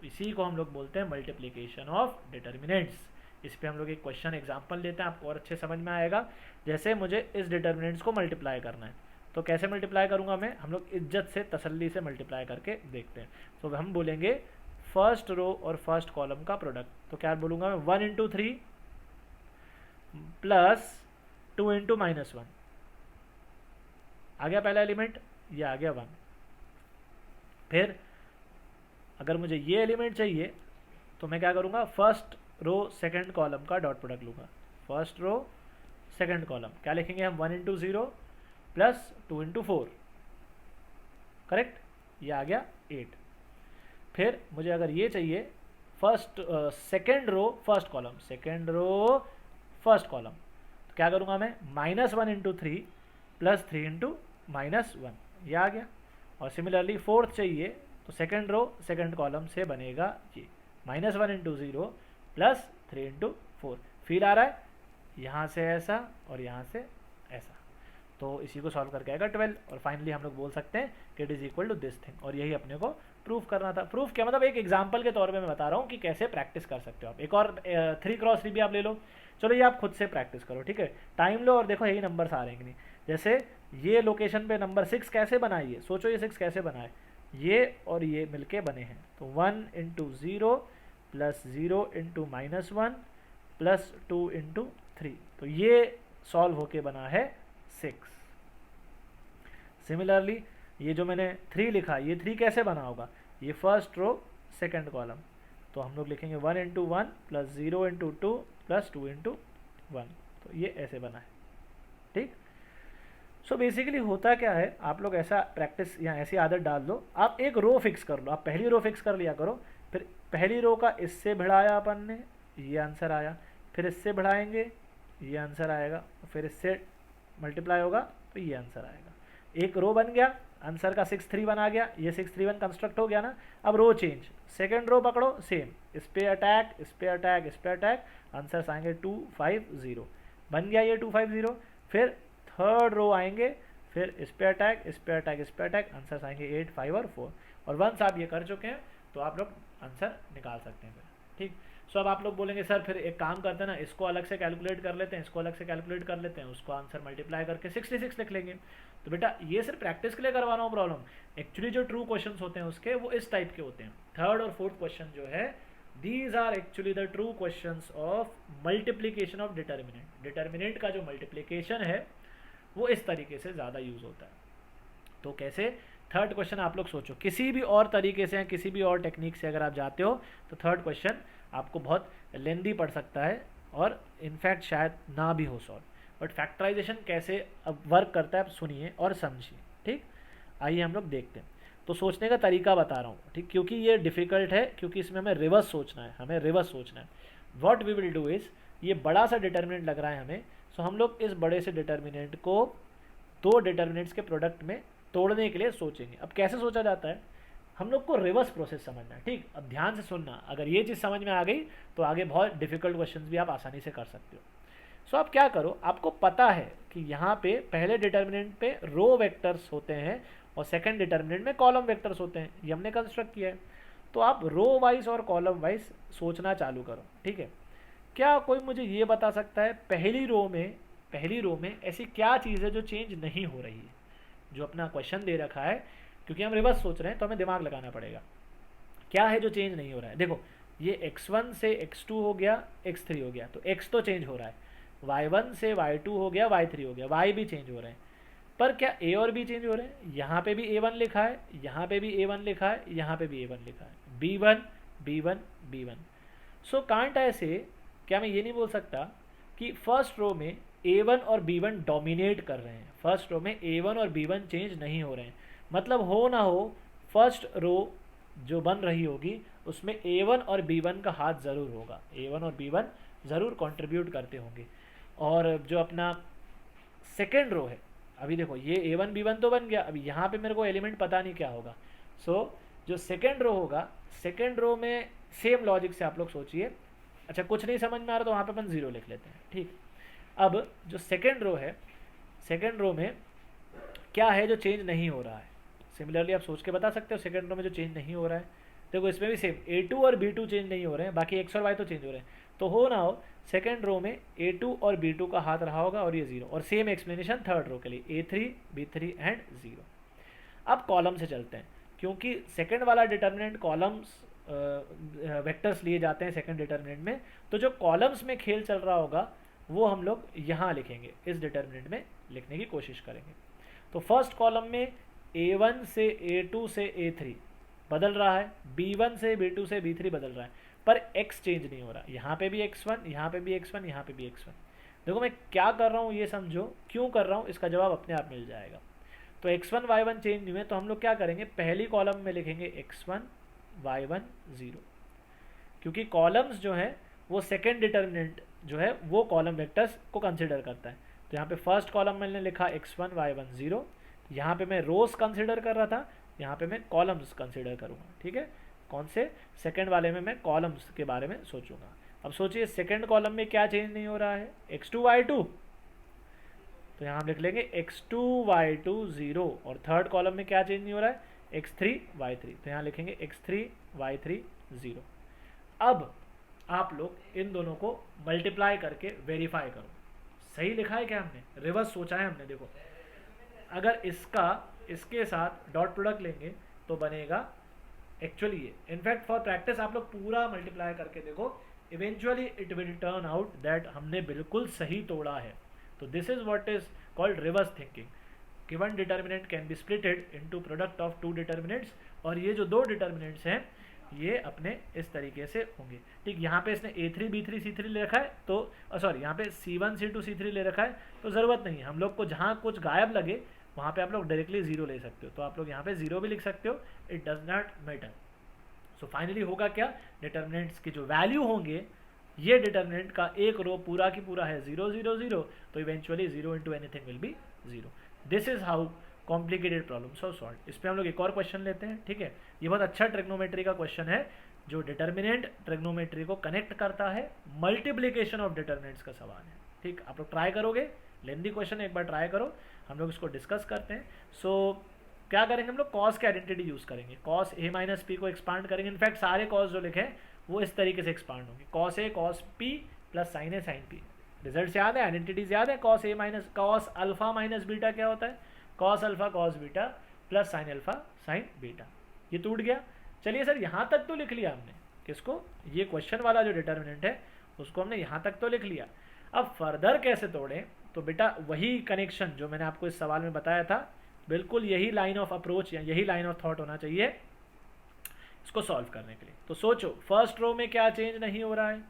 इसी को हम लोग बोलते हैं मल्टीप्लिकेशन ऑफ डिटर्मिनेंट्स। इस पे हम लोग एक क्वेश्चन एग्जांपल लेते हैं, आपको और अच्छे समझ में आएगा। जैसे मुझे इस डिटर्मिनेंट्स को मल्टीप्लाई करना है, तो कैसे मल्टीप्लाई करूंगा मैं, हम लोग इज्जत से तसल्ली से मल्टीप्लाई करके देखते हैं। तो हम बोलेंगे फर्स्ट रो और फर्स्ट कॉलम का प्रोडक्ट, तो क्या बोलूँगा मैं, 1 इंटू 3 प्लस 2 इंटू -1, आ गया पहला एलिमेंट, ये आ गया 1। फिर अगर मुझे ये एलिमेंट चाहिए तो मैं क्या करूँगा, फर्स्ट रो सेकंड कॉलम का डॉट प्रोडक्ट लूँगा, फर्स्ट रो सेकंड कॉलम, क्या लिखेंगे हम, 1 इंटू 0 प्लस 2 इंटू 4, करेक्ट, ये आ गया 8। फिर मुझे अगर ये चाहिए first second row first column, second row first column, तो क्या करूँगा मैं, -1 इंटू 3 प्लस 3 इंटू -1, ये आ गया। और सिमिलरली फोर्थ चाहिए तो सेकंड रो सेकंड कॉलम से बनेगा ये, -1 इंटू 0 प्लस 3 इंटू 4, फील आ रहा है, यहाँ से ऐसा और यहाँ से ऐसा। तो इसी को सॉल्व करके आएगा 12, और फाइनली हम लोग बोल सकते हैं कि it is equal to this thing. और यही अपने को प्रूफ करना था। प्रूफ क्या मतलब, एक एग्जांपल के तौर पे मैं बता रहा हूँ कि कैसे प्रैक्टिस कर सकते हो आप। एक और 3x3 भी आप ले लो, चलो ये आप खुद से प्रैक्टिस करो, ठीक है, टाइम लो और देखो यही नंबर्स आ रहे हैं कि नहीं। जैसे ये लोकेशन पे नंबर 6 कैसे बनाइए, सोचो ये 6 कैसे बनाए, ये और ये मिलके बने हैं, तो 1 into 0 plus 0 into -1 plus 2 into 3, तो ये सॉल्व होके बना है 6। सिमिलरली ये जो मैंने 3 लिखा, ये 3 कैसे बना होगा, ये फर्स्ट रो सेकंड कॉलम, तो हम लोग लिखेंगे 1 into 1 plus 0 into 2 plus 2 into 1, तो ये ऐसे बना है, ठीक। सो बेसिकली होता क्या है, आप लोग ऐसा प्रैक्टिस या ऐसी आदत डाल दो, आप एक रो फिक्स कर लो, आप पहली रो फिक्स कर लिया करो, फिर पहली रो का इससे बढ़ाया अपन ने, ये आंसर आया, फिर इससे बढ़ाएंगे ये आंसर आएगा, फिर इससे मल्टीप्लाई होगा तो ये आंसर आएगा। एक रो बन गया, आंसर का 6 3 1 आ गया, ये 6 3 1 कंस्ट्रक्ट हो गया ना। अब रो चेंज, सेकंड रो पकड़ो, सेम, इस पे अटैक, इस पे अटैक, इस पे अटैक, आंसर आएंगे 2 5 0, बन गया ये 2 5 0। फिर थर्ड रो आएंगे, फिर इस पे अटैक, इस पे अटैक, इस पे अटैक, आंसर आएंगे 8 5 और 4। और वंस आप ये कर चुके हैं तो आप लोग आंसर निकाल सकते हैं फिर, ठीक। सो अब आप लोग बोलेंगे सर फिर एक काम करते हैं ना, इसको अलग से कैलकुलेट कर लेते हैं, इसको अलग से कैलकुलेट कर लेते हैं, उसको आंसर मल्टीप्लाई करके 66 लिख लेंगे। तो बेटा ये सिर्फ प्रैक्टिस के लिए करवा रहा हूँ प्रॉब्लम, एक्चुअली जो ट्रू क्वेश्चंस होते हैं उसके वो इस टाइप के होते हैं। थर्ड और फोर्थ क्वेश्चन जो है, these are actually the true questions of multiplication of determinant. Determinant का जो मल्टीप्लीकेशन है वो इस तरीके से ज़्यादा यूज होता है। तो कैसे, थर्ड क्वेश्चन आप लोग सोचो, किसी भी और तरीके से या किसी भी और टेक्निक से अगर आप जाते हो तो थर्ड क्वेश्चन आपको बहुत लेंदी पड़ सकता है और इनफैक्ट शायद ना भी हो सॉल्व। बट फैक्टराइजेशन कैसे अब वर्क करता है आप सुनिए और समझिए, ठीक। आइए हम लोग देखते हैं। तो सोचने का तरीका बता रहा हूँ, ठीक, क्योंकि ये डिफ़िकल्ट है, क्योंकि इसमें हमें रिवर्स सोचना है, हमें रिवर्स सोचना है। What we will do is, ये बड़ा सा डिटर्मिनेंट लग रहा है हमें, सो हम लोग इस बड़े से डिटर्मिनेंट को दो डिटर्मिनेंट्स के प्रोडक्ट में तोड़ने के लिए सोचेंगे। अब कैसे सोचा जाता है, हम लोग को रिवर्स प्रोसेस समझना है, ठीक। अब ध्यान से सुनना, अगर ये चीज़ समझ में आ गई तो आगे बहुत डिफिकल्ट क्वेश्चंस भी आप आसानी से कर सकते हो। सो आप क्या करो, आपको पता है कि यहाँ पे पहले डिटर्मिनेंट पे रो वेक्टर्स होते हैं और सेकंड डिटर्मिनेंट में कॉलम वेक्टर्स होते हैं, ये हमने कंस्ट्रक्ट किया है। तो आप रो वाइज और कॉलम वाइज सोचना चालू करो, ठीक है। क्या कोई मुझे ये बता सकता है पहली रो में ऐसी क्या चीज़ है जो चेंज नहीं हो रही है, जो अपना क्वेश्चन दे रखा है, क्योंकि हम रिवर्स सोच रहे हैं तो हमें दिमाग लगाना पड़ेगा। क्या है जो चेंज नहीं हो रहा है, देखो ये x1 से x2 हो गया, x3 हो गया, तो x तो चेंज हो रहा है, y1 से y2 हो गया, y3 हो गया, y भी चेंज हो रहे हैं। पर क्या a और b चेंज हो रहे हैं, यहाँ पे भी a1 लिखा है, यहाँ पे भी a1 लिखा है, यहाँ पे भी a1 लिखा है, b1 b1 b1। So can't I से, क्या मैं ये नहीं बोल सकता कि फर्स्ट रो में a1 और b1 डोमिनेट कर रहे हैं, फर्स्ट रो में a1 और b1 चेंज नहीं हो रहे हैं, मतलब हो ना हो फर्स्ट रो जो बन रही होगी उसमें a1 और b1 का हाथ ज़रूर होगा, a1 और b1 ज़रूर कंट्रीब्यूट करते होंगे। और जो अपना सेकेंड रो है, अभी देखो ये a1 b1 तो बन गया, अभी यहाँ पे मेरे को एलिमेंट पता नहीं क्या होगा। सो जो सेकेंड रो होगा, सेकेंड रो में सेम लॉजिक से आप लोग सोचिए। अच्छा कुछ नहीं समझ में आ रहा तो वहाँ पे अपन 0 लिख लेते हैं, ठीक। अब जो सेकेंड रो है, सेकेंड रो में क्या है जो चेंज नहीं हो रहा है, सिमिलरली आप सोच के बता सकते हो सेकेंड रो में जो चेंज नहीं हो रहा है। देखो इसमें भी सेम a2 और b2 चेंज नहीं हो रहे हैं, बाकी x और y तो चेंज हो रहे हैं। तो हो ना हो सेकेंड रो में a2 और b2 का हाथ रहा होगा और ये 0, और सेम एक्सप्लेनेशन थर्ड रो के लिए a3 b3 एंड 0। अब कॉलम से चलते हैं, क्योंकि सेकेंड वाला डिटर्मिनेंट कॉलम्स वेक्टर्स लिए जाते हैं सेकेंड डिटर्मिनेंट में, तो जो कॉलम्स में खेल चल रहा होगा वो हम लोग यहाँ लिखेंगे, इस डिटर्मिनेंट में लिखने की कोशिश करेंगे। तो फर्स्ट कॉलम में a1 से a2 से a3 बदल रहा है, b1 से b2 से b3 बदल रहा है, पर x चेंज नहीं हो रहा, यहाँ पे भी x1, यहाँ पे भी x1, यहाँ पे भी x1। देखो मैं क्या कर रहा हूँ ये समझो, क्यों कर रहा हूँ इसका जवाब अपने आप मिल जाएगा। तो x1 y1 चेंज नहीं हुए, तो हम लोग क्या करेंगे, पहली कॉलम में लिखेंगे x1 y1 0, क्योंकि कॉलम्स जो है वो सेकेंड डिटर्मिनेंट जो है वो कॉलम वेक्टर्स को कंसिडर करता है। तो यहाँ पे फर्स्ट कॉलम मैंने लिखा x1 y1 0, यहाँ पे मैं रोज कंसिडर कर रहा था, यहाँ पे मैं कॉलम्स कंसिडर करूँगा, ठीक है। कौन से, सेकंड वाले में मैं कॉलम्स के बारे में सोचूंगा। अब सोचिए सेकंड कॉलम में क्या चेंज नहीं हो रहा है, x2 y2, तो यहाँ हम लिख लेंगे x2 y2 0, और थर्ड कॉलम में क्या चेंज नहीं हो रहा है, x3 y3, तो यहाँ लिखेंगे x3 y3 0। अब आप लोग इन दोनों को मल्टीप्लाई करके वेरीफाई करो, सही लिखा है क्या हमने, रिवर्स सोचा है हमने। देखो अगर इसके साथ डॉट प्रोडक्ट लेंगे तो बनेगा एक्चुअली ये, इनफैक्ट फॉर प्रैक्टिस आप लोग पूरा मल्टीप्लाई करके देखो, eventually it will turn out that हमने बिल्कुल सही तोड़ा है। तो this is what is called reverse thinking. Given determinant can be splitted into product of two determinants, और ये जो दो डिटर्मिनेंट्स हैं ये अपने इस तरीके से होंगे, ठीक। यहाँ पे इसने a3 b3 c3 ले रखा है, तो सॉरी यहाँ पे c1 c2 c3 ले रखा है, तो ज़रूरत नहीं है, हम लोग को जहाँ कुछ गायब लगे वहाँ पे आप लोग डायरेक्टली 0 ले सकते हो, तो आप लोग यहाँ पे 0 भी लिख सकते हो, it does not matter. So finally होगा क्या, डिटर्मिनेंट्स की जो वैल्यू होंगे, ये डिटर्मिनेंट का एक रो पूरा की पूरा है 0 0 0, तो eventually 0 into anything will be 0। This is how complicated problem so solve. इस पर हम लोग एक और क्वेश्चन लेते हैं, ठीक है। ये बहुत अच्छा ट्रिग्नोमेट्री का क्वेश्चन है जो डिटर्मिनेंट ट्रिग्नोमेट्री को कनेक्ट करता है, मल्टीप्लिकेशन ऑफ डिटर्मिनेंट्स का सवाल है, ठीक। आप लोग ट्राई करोगे, लेंदी क्वेश्चन एक बार ट्राई करो, हम लोग इसको डिस्कस करते हैं। सो क्या करेंगे हम लोग, कॉस की आइडेंटिटी यूज करेंगे, कॉस ए माइनस पी को एक्सपांड करेंगे। इनफैक्ट सारे कॉस जो लिखे वो इस तरीके से एक्सपांड होंगे, cos A cos P plus sin A sin P. Result याद है, आइडेंटिटीज याद है, cos A minus cos alpha minus beta क्या होता है, cos alpha cos beta plus sin alpha sin beta. ये टूट गया। चलिए सर यहाँ तक तो लिख लिया हमने, किसको, ये क्वेश्चन वाला जो डिटर्मिनेंट है उसको हमने यहाँ तक तो लिख लिया। अब फर्दर कैसे तोड़ें, तो बेटा वही कनेक्शन जो मैंने आपको इस सवाल में बताया था, बिल्कुल यही लाइन ऑफ अप्रोच या यही लाइन ऑफ थॉट होना चाहिए इसको सॉल्व करने के लिए। तो सोचो फर्स्ट रो में क्या चेंज नहीं हो रहा है,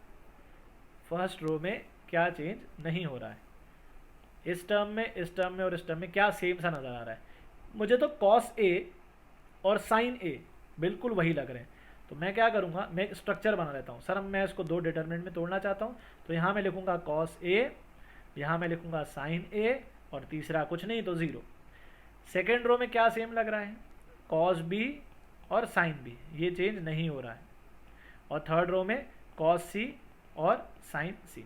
फर्स्ट रो में क्या चेंज नहीं हो रहा है, इस टर्म में इस टर्म में और इस टर्म में क्या सेम सा नजर आ रहा है मुझे, तो कॉस ए और साइन ए बिल्कुल वही लग रहे हैं। तो मैं क्या करूँगा, मैं स्ट्रक्चर बना लेता हूँ। सर मैं इसको दो डिटर्मिनेंट में तोड़ना चाहता हूँ, तो यहाँ मैं लिखूँगा कॉस ए, यहाँ मैं लिखूँगा साइन ए, और तीसरा कुछ नहीं तो ज़ीरो। सेकेंड रो में क्या सेम लग रहा है, कॉस बी और साइन बी, ये चेंज नहीं हो रहा है। और थर्ड रो में कॉस सी और साइन सी।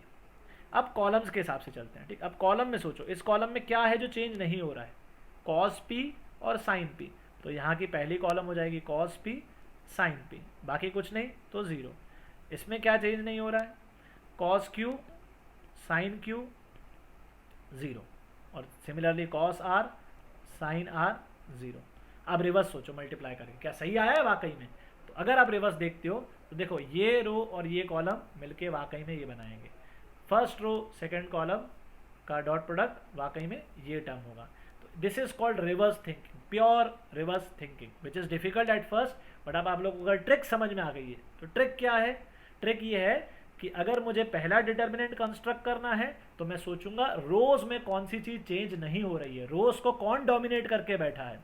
अब कॉलम्स के हिसाब से चलते हैं, ठीक। अब कॉलम में सोचो, इस कॉलम में क्या है जो चेंज नहीं हो रहा है, कॉस पी और साइन पी। तो यहाँ की पहली कॉलम हो जाएगी कॉस पी साइन पी, बाकी कुछ नहीं तो ज़ीरो। इसमें क्या चेंज नहीं हो रहा है, cos Q sin Q zero, और similarly cos R sin R zero. अब रिवर्स सोचो, मल्टीप्लाई करके क्या सही आया है वाकई में। तो अगर आप रिवर्स देखते हो तो देखो ये रो और ये कॉलम मिलके वाकई में ये बनाएंगे, फर्स्ट रो सेकंड कॉलम का डॉट प्रोडक्ट वाकई में ये टर्म होगा। तो this is called reverse thinking, pure reverse thinking, which is difficult at first, but अब आप लोगों को अगर ट्रिक समझ में आ गई है तो ट्रिक क्या है, ट्रिक ये है कि अगर मुझे पहला डिटर्मिनेंट कंस्ट्रक्ट करना है तो मैं सोचूंगा रोज में कौन सी चीज़ चेंज नहीं हो रही है, रोज को कौन डोमिनेट करके बैठा है।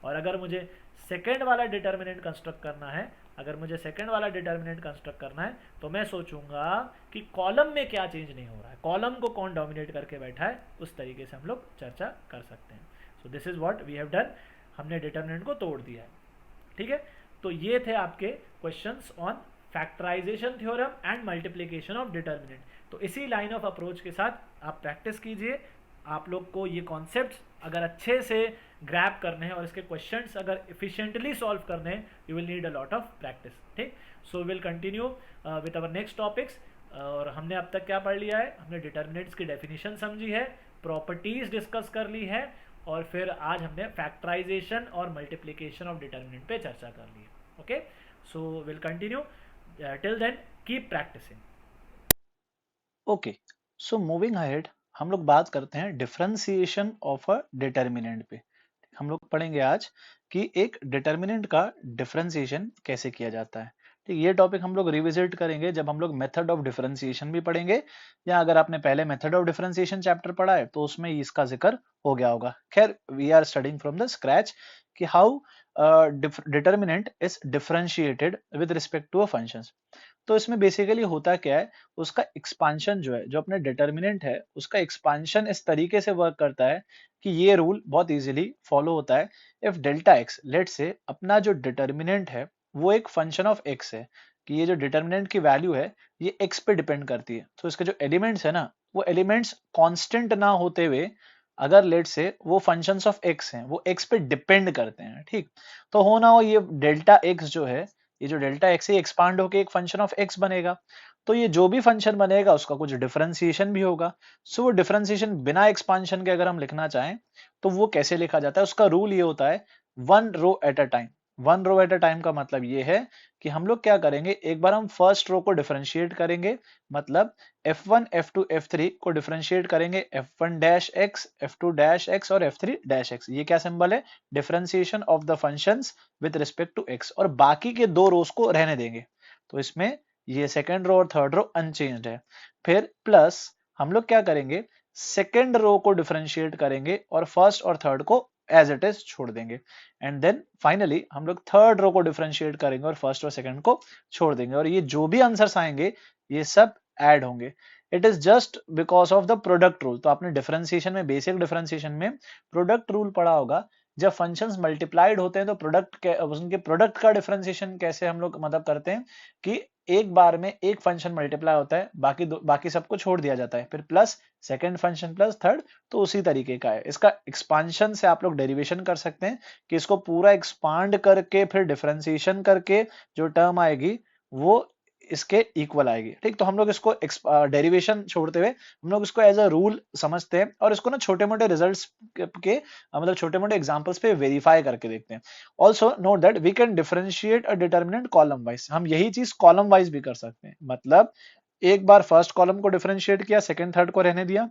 और अगर मुझे सेकेंड वाला डिटर्मिनेंट कंस्ट्रक्ट करना है, अगर मुझे सेकेंड वाला डिटर्मिनेंट कंस्ट्रक्ट करना है तो मैं सोचूंगा कि कॉलम में क्या चेंज नहीं हो रहा है, कॉलम को कौन डोमिनेट करके बैठा है, उस तरीके से हम लोग चर्चा कर सकते हैं। So this is what we have done, हमने डिटर्मिनेंट को तोड़ दिया है, ठीक है। तो ये थे आपके questions on factorisation theorem and multiplication of determinant. तो इसी लाइन ऑफ अप्रोच के साथ आप प्रैक्टिस कीजिए। आप लोग को ये कॉन्सेप्ट्स अगर अच्छे से ग्रैब करने हैं और इसके क्वेश्चंस अगर इफिशिएंटली सॉल्व करने हैं, you will need a lot of practice, ठीक। So will continue with our next topics. और हमने अब तक क्या पढ़ लिया है, हमने डिटर्मिनेंट्स की डेफिनेशन समझी है, प्रॉपर्टीज डिस्कस कर ली है, और फिर आज हमने फैक्टराइजेशन और मल्टीप्लिकेशन ऑफ डिटर्मिनेंट पे चर्चा कर ली है। Okay, so will continue, till then keep practicing. Okay, so moving ahead हम लोग बात करते हैं डिफरेंशिएशन ऑफ अ डिटर्मिनेंट पे। हम लोग पढ़ेंगे आज कि एक डिटर्मिनेंट का डिफरेंशिएशन कैसे किया जाता है। ठीक, ये टॉपिक हम लोग रिविजिट करेंगे जब हम लोग मेथड ऑफ डिफरेंशिएशन भी पढ़ेंगे, या अगर आपने पहले मेथड ऑफ डिफरेंशिएशन चैप्टर पढ़ा है तो उसमें इसका जिक्र हो गया होगा। खैर, we are studying from the scratch कि how determinant is differentiated with respect to a function. तो इसमें बेसिकली होता क्या है, उसका एक्सपांशन जो है, जो अपने डिटर्मिनेंट है उसका एक्सपांशन इस तरीके से वर्क करता है कि ये रूल बहुत इजीली फॉलो होता है। इफ डेल्टा एक्स, लेट से अपना जो डिटर्मिनेंट है वो एक फंक्शन ऑफ एक्स है, कि ये जो डिटर्मिनेंट की वैल्यू है ये एक्स पे डिपेंड करती है, तो इसके जो एलिमेंट्स है ना, वो एलिमेंट्स कांस्टेंट ना होते हुए अगर लेट से वो फंक्शंस ऑफ एक्स हैं, वो एक्स पे डिपेंड करते हैं, ठीक। तो हो ना हो ये डेल्टा एक्स जो है, ये जो डेल्टा एक्स है एक्सपांड होकर एक फंक्शन ऑफ एक्स बनेगा। तो ये जो भी फंक्शन बनेगा उसका कुछ डिफरेंशिएशन भी होगा। सो वो डिफरेंशिएशन बिना एक्सपांशन के अगर हम लिखना चाहें तो वो कैसे लिखा जाता है, उसका रूल ये होता है one row at a time. One row at a time का मतलब ये है कि हम लोग क्या करेंगे, एक बार हम फर्स्ट रो को डिफरेंशिएट करेंगे, मतलब f1 f2 f3 को डिफरेंशिएट करेंगे, f1 dash x, f2 dash x और f3 डैश x। ये क्या सिंबल है, differentiation of the functions with respect to x, और बाकी के दो रोज को रहने देंगे। तो इसमें ये सेकेंड रो और थर्ड रो अनचेंज्ड है। फिर प्लस हम लोग क्या करेंगे, सेकेंड रो को डिफरेंशिएट करेंगे और फर्स्ट और थर्ड को एज इट इज छोड़ देंगे। एंड देन फाइनली हम लोग थर्ड रो को डिफरेंशिएट करेंगे और फर्स्ट और सेकंड को छोड़ देंगे, और ये जो भी आंसर्स आएंगे ये सब ऐड होंगे। It is just because of the product rule. तो आपने डिफरेंशिएशन में, बेसिक डिफरेंशिएशन में प्रोडक्ट रूल पढ़ा होगा। जब फंक्शंस मल्टीप्लाइड होते हैं तो प्रोडक्ट के, उनके प्रोडक्ट का डिफरेंशिएशन कैसे हम लोग मतलब करते हैं कि एक बार में एक फंक्शन मल्टीप्लाई होता है, बाकी सबको छोड़ दिया जाता है, फिर plus second function plus third, तो उसी तरीके का है। इसका एक्सपांशन से आप लोग डेरिवेशन कर सकते हैं कि इसको पूरा एक्सपांड करके फिर डिफरेंशिएशन करके जो टर्म आएगी वो इसके इक्वल आएगी। ठीक, तो हम लोग इसको डेरिवेशन छोड़ते हुए हम लोग इसको एज अ रूल समझते हैं और इसको ना छोटे मोटे रिजल्ट्स के मतलब छोटे मोटे एग्जांपल्स पे वेरीफाई करके देखते हैं। Also note that we can differentiate a determinant column wise. हम यही चीज कॉलम वाइज भी कर सकते हैं। मतलब एक बार फर्स्ट कॉलम को डिफरेंशिएट किया, सेकंड थर्ड को रहने दिया,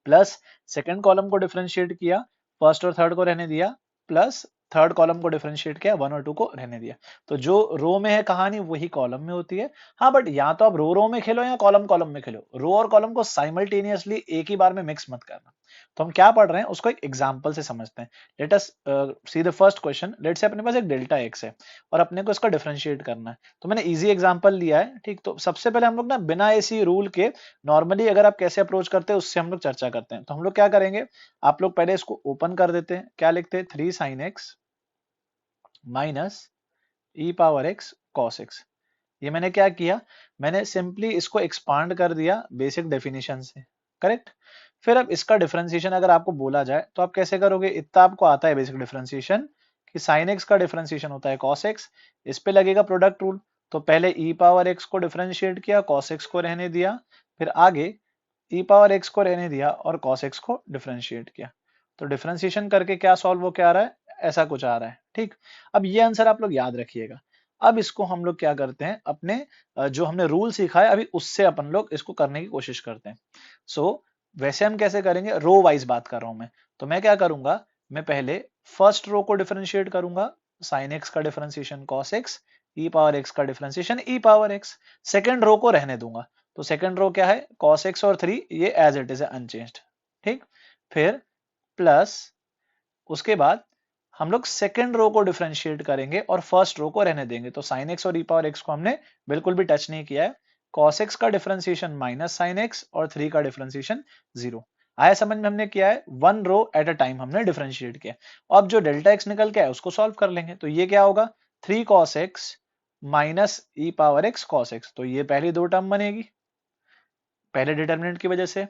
प्लस सेकंड कॉलम को डिफरेंशिएट किया, फर्स्ट और थर्ड को रहने दिया, प्लस थर्ड कॉलम को डिफरेंशिएट किया, वन और टू को रहने दिया। तो जो रो में है कहानी वही कॉलम में होती है। हाँ, बट या तो आप रो में खेलो या कॉलम कॉलम में खेलो, रो और कॉलम को साइमल्टेनियसली एक ही बार में मिक्स मत करना। तो हम क्या पढ़ रहे हैं उसको एक एग्जांपल से समझते हैं। Let us see the first question. Let say अपने पास एक डेल्टा एक्स है और अपने को इसका डिफरेंशिएट करना है। तो मैंने इजी एग्जांपल लिया है। ठीक, तो सबसे पहले हम लोग ना बिना इसी रूल के नॉर्मली अगर आप कैसे अप्रोच करते हैं उससे हम लोग चर्चा करते हैं। तो हम लोग क्या करेंगे, आप लोग पहले इसको ओपन कर देते हैं। क्या लिखते हैं, 3 sin x माइनस ई पावर एक्स कॉस एक्स। ये मैंने क्या किया, मैंने सिंपली इसको एक्सपांड कर दिया बेसिक डेफिनेशन से। करेक्ट। फिर अब इसका डिफरेंशिएशन अगर आपको बोला जाए तो आप कैसे करोगे, इतना आपको आता है बेसिक डिफरेंशिएशन कि साइन एक्स का डिफरेंशिएशन होता है कॉस एक्स, इस पे लगेगा प्रोडक्ट रूल। तो पहले ई पावर एक्स को डिफरेंशिएट किया, कॉस एक्स को रहने दिया, फिर आगे ई पावर एक्स को रहने दिया और cos x को डिफरेंशिएट किया। तो डिफरेंशिएशन करके क्या सॉल्व हो क्या आ रहा है, ऐसा कुछ आ रहा है। ठीक, अब ये आंसर आप लोग याद रखिएगा। अब इसको हम लोग क्या करते हैं, अपने जो हमने रूल सीखा है अभी उससे अपन लोग इसको करने की कोशिश करते हैं। वैसे हम कैसे करेंगे, रो वाइज बात कर रहा हूं मैं। तो मैं क्या करूंगा, मैं पहले फर्स्ट रो को डिफरेंशिएट करूंगा, साइन एक्स का डिफरेंशिएशन cos x, ई पावर एक्स का डिफरेंशिएशन ई पावर एक्स। सेकेंड रो को रहने दूंगा। तो सेकंड रो क्या है, cos x और 3 ये एज इट इज है अनचेंज्ड। ठीक, फिर प्लस उसके बाद हम लोग सेकंड रो को डिफरेंशिएट करेंगे और फर्स्ट रो को रहने देंगे। तो sin x और e पावर x को हमने बिल्कुल भी टच नहीं किया है। cos x का डिफरेंशिएशन माइनस sin x और 3 का डिफरेंशिएशन 0 आया समझ में। हमने किया है one row at a time हमने डिफरेंशिएट किया। अब जो डेल्टा x निकल के आया उसको सॉल्व कर लेंगे। तो ये क्या होगा, 3 cos x माइनस ई पावर x cos x। तो ये पहली दो टर्म बनेगी पहले डिटर्मिनेंट की वजह से।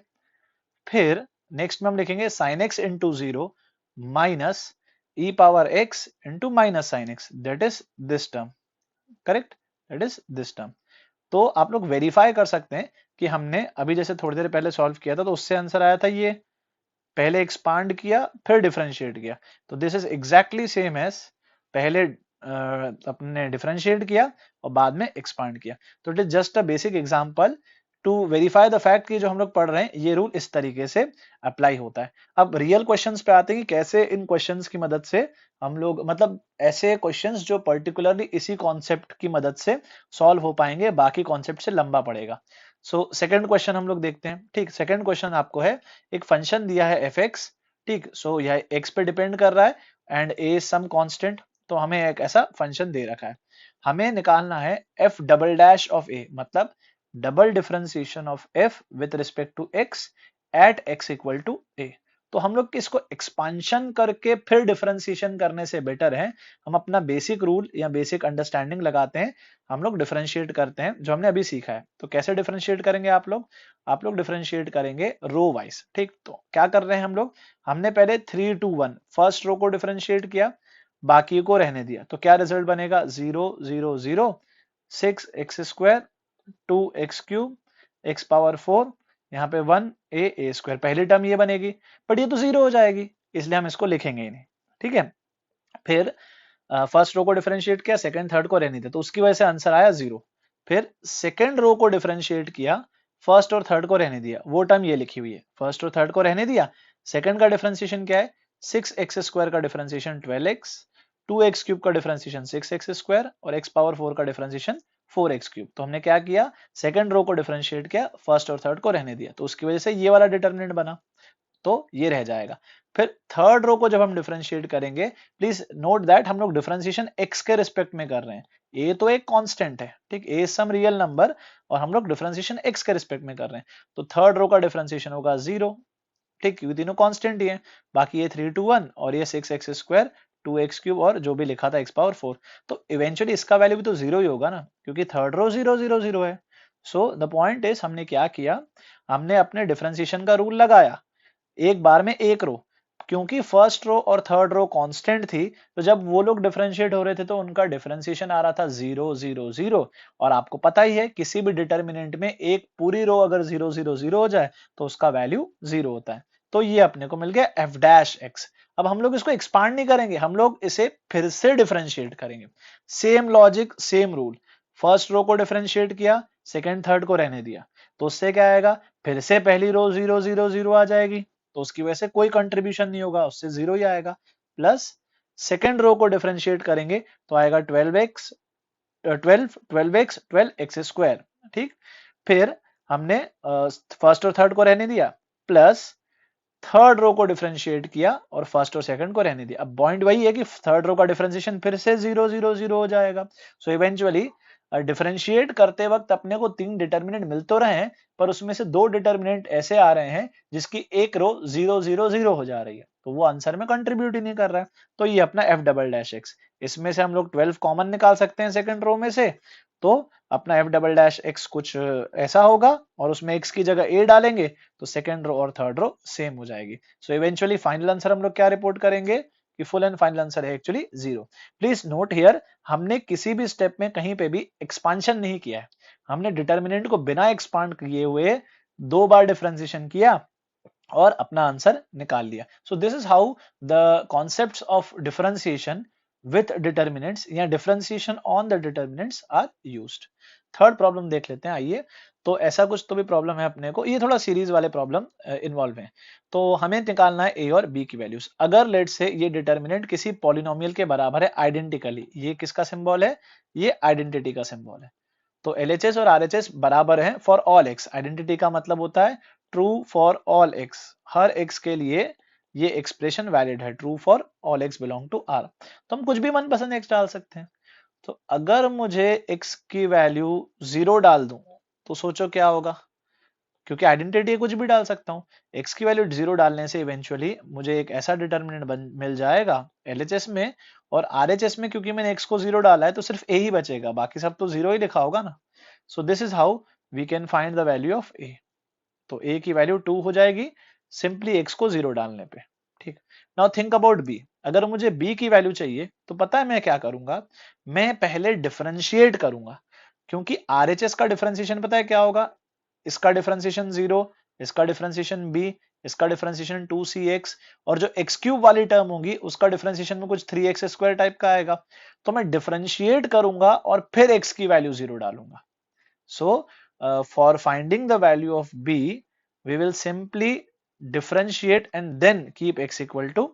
फिर नेक्स्ट में हम लिखेंगे sin x into 0 minus E power x into minus sine x, that is this term. Correct, that is this term. तो आप लोग वेरीफाई कर सकते हैं कि हमने अभी जैसे थोड़ी देर पहले सॉल्व किया था तो उससे आंसर आया था ये, पहले एक्सपांड किया फिर डिफरेंशिएट किया। तो this is exactly same as पहले अपने डिफरेंशिएट किया और बाद में एक्सपांड किया। तो it is just a basic example to verify the fact कि जो हम लोग पढ़ रहे हैं ये रूल इस तरीके से अप्लाई होता है। अब रियल क्वेश्चंस पे आते हैं कि कैसे इन क्वेश्चंस की मदद से हम लोग मतलब ऐसे क्वेश्चंस जो पर्टिकुलरली इसी कॉन्सेप्ट की मदद से सॉल्व हो पाएंगे, बाकी कॉन्सेप्ट से लंबा पड़ेगा। सो सेकंड क्वेश्चन हम लोग देखते हैं। ठीक, सेकंड क्वेश्चन आपको है, एक फंक्शन दिया है एफ एक्स। ठीक, सो यह एक्स पे डिपेंड कर रहा है एंड ए सम कांस्टेंट। तो हमें एक ऐसा फंक्शन दे रखा है, हमें निकालना है F double dash of A, मतलब double differentiation of F with respect to x at x equal to A. तो हम लोग इसको एक्सपांशन करके फिर डिफरेंशिएशन करने से बेटर है हम अपना बेसिक रूल या बेसिक अंडरस्टैंडिंग लगाते हैं, हम लोग डिफरेंशिएट करते हैं जो हमने अभी सीखा है। तो कैसे डिफरेंशिएट करेंगे आप लोग डिफरेंशिएट करेंगे रो वाइज। ठीक, तो क्या कर रहे हैं हम लोग, हमने पहले 3 2 1 फर्स्ट रो को डिफरेंशिएट किया, बाकी को रहने दिया। तो क्या रिजल्ट बनेगा, 0 0 0 6 x square 2 x cube x power 4, यहाँ पे 1 ए स्क्वायर। पहली टर्म ये बनेगी बट ये तो 0 हो जाएगी इसलिए हम इसको लिखेंगे ही नहीं। ठीक है, फिर फर्स्ट रो को डिफरेंशिएट किया, सेकंड थर्ड को रहने दिया, तो उसकी वजह से आंसर आया 0। फिर सेकंड रो को डिफरेंशिएट किया, फर्स्ट और थर्ड को रहने दिया, वो टर्म ये लिखी हुई है, फर्स्ट और थर्ड को रहने दिया। सेकंड का डिफरेंशिएशन क्या है, 6 एक्स स्क्वायर का डिफरेंशिएशन 12 एक्स, 2 एक्स क्यूब का डिफरेंशिएशन 6 एक्स स्क्वायर और एक्स पावर 4 का डिफरेंशिएशन 4 एक्स क्यूब। तो हमने क्या किया, सेकंड रो को डिफरेंशिएट किया, फर्स्ट और थर्ड को रहने दिया, तो उसकी वजह से ये वाला डिटर्मिनेंट बना, तो ये रह जाएगा। फिर थर्ड रो को जब हम डिफरेंशिएट करेंगे, प्लीज नोट दैट हम लोग डिफरेंशिएशन एक्स के रिस्पेक्ट में कर रहे हैं, ए तो एक कांस्टेंट है, ठीक, ए सम रियल नंबर और हम लोग डिफरेंशिएशन एक्स के रिस्पेक्ट में कर रहे हैं। तो थर्ड रो का डिफरेंशिएशन होगा 0, ठीक, क्योंकि तीनों कांस्टेंट ही है। बाकी ये 3 2 1 और ये 6 एक्स स्क्वायर 2x³ और जो भी लिखा था x⁴, तो इवेंचुअली इसका वैल्यू भी तो 0 ही होगा ना, क्योंकि थर्ड रो 0 0 0 है। सो द पॉइंट इज हमने क्या किया, हमने अपने डिफरेंशिएशन का रूल लगाया, एक बार में एक रो, क्योंकि फर्स्ट रो और थर्ड रो कांस्टेंट थी, तो जब वो लोग डिफरेंशिएट हो रहे थे तो उनका डिफरेंशिएशन आ रहा था 0 0 0। और आपको पता ही है किसी भी डिटर्मिनेंट में एक पूरी रो अगर 0 0 0 हो जाए तो उसका वैल्यू 0 होता है। तो ये अपने को मिल गया f डैश x। अब हम लोग इसको एक्सपांड नहीं करेंगे, हम लोग इसे फिर से डिफरेंशिएट करेंगे। Same logic same rule, first row को डिफरेंशिएट किया, सेकंड थर्ड को रहने दिया, तो उससे क्या आएगा, फिर से पहली रो 0 0 0 आ जाएगी, तो उसकी वजह से कोई कंट्रीब्यूशन नहीं होगा, उससे 0 ही आएगा। प्लस सेकेंड रो को डिफरेंशिएट करेंगे तो आएगा 12x 12x², ठीक। फिर हमने फर्स्ट और थर्ड को रहने दिया, प्लस थर्ड रो को डिफरेंशिएट किया और फर्स्ट और सेकंड को रहने दिया। अब पॉइंट वही है कि थर्ड रो का डिफरेंशिएशन फिर से 0 0 0 हो जाएगा। सो इवेंचुअली डिफरेंशिएट करते वक्त अपने को 3 डिटर्मिनेंट मिल तो रहे हैं, पर उसमें से 2 डिटर्मिनेंट ऐसे आ रहे हैं जिसकी एक रो 0 0 0 हो जा रही है, तो वो आंसर में कंट्रीब्यूट ही नहीं कर रहा है। तो ये अपना f डबल डैश x, इसमें से हम लोग 12 कॉमन निकाल सकते हैं सेकंड रो में से, तो अपना f डबल डैश x कुछ ऐसा होगा, और उसमें x की जगह a डालेंगे तो सेकंड रो और थर्ड रो सेम हो जाएगी। सो इवेंचुअली फाइनल आंसर हम लोग क्या रिपोर्ट करेंगे कि फुल एंड फाइनल आंसर है एक्चुअली 0। प्लीज नोट हियर, हमने किसी भी स्टेप में कहीं पे भी एक्सपांशन नहीं किया है, हमने डिटर्मिनेंट को बिना एक्सपांड किए हुए 2 बार डिफरेंशिएशन किया और अपना आंसर निकाल लिया। So this is how the concepts of differentiation with determinants या differentiation on the determinants are used. Third problem देख लेते हैं, आइए। तो ऐसा कुछ तो भी प्रॉब्लम है अपने को, ये थोड़ा सीरीज वाले प्रॉब्लम इन्वॉल्व हैं। तो हमें निकालना है a और b की वैल्यूज। अगर लेट से ये डिटर्मिनेंट किसी पॉलिनोमियल के बराबर है आइडेंटिकली, ये किसका सिंबल है, ये आइडेंटिटी का सिंबल है। तो LHS और RHS बराबर हैं फॉर ऑल x। आइडेंटिटी का मतलब होता है ट्रू फॉर ऑल x, हर x के लिए ये एक्सप्रेशन वैलिड है, true for all x belong to R। तो हम कुछ भी मनपसंद x डाल सकते हैं। तो अगर मुझे x की वैल्यू 0 डाल दूं तो सोचो क्या होगा, क्योंकि आइडेंटिटी कुछ भी डाल सकता हूँ। x की वैल्यू 0 डालने से इवेंचुअली मुझे एक ऐसा डिटर्मिनेंट मिल जाएगा LHS में, और RHS में क्योंकि मैंने x को 0 डाला है तो सिर्फ a ही बचेगा, बाकी सब तो 0 ही लिखा होगा ना। So this is how we can find the value of a। तो a की वैल्यू 2 हो जाएगी सिंपली x को 0 डालने पे, ठीक। Now think about b। अगर मुझे b की वैल्यू चाहिए तो पता है मैं क्या करूंगा, मैं पहले डिफरेंशिएट करूंगा, क्योंकि RHS का डिफरेंशिएशन पता है क्या होगा, इसका डिफरेंशिएशन 0, इसका डिफरेंशिएशन b, इसका डिफरेंशिएशन 2cx, और जो x³ वाली टर्म होगी उसका डिफरेंशिएशन में कुछ 3x² टाइप का आएगा। तो मैं डिफरेंशिएट करूंगा और फिर x की वैल्यू 0 डालूंगा। सो for finding the value of b we will simply differentiate and then keep x equal to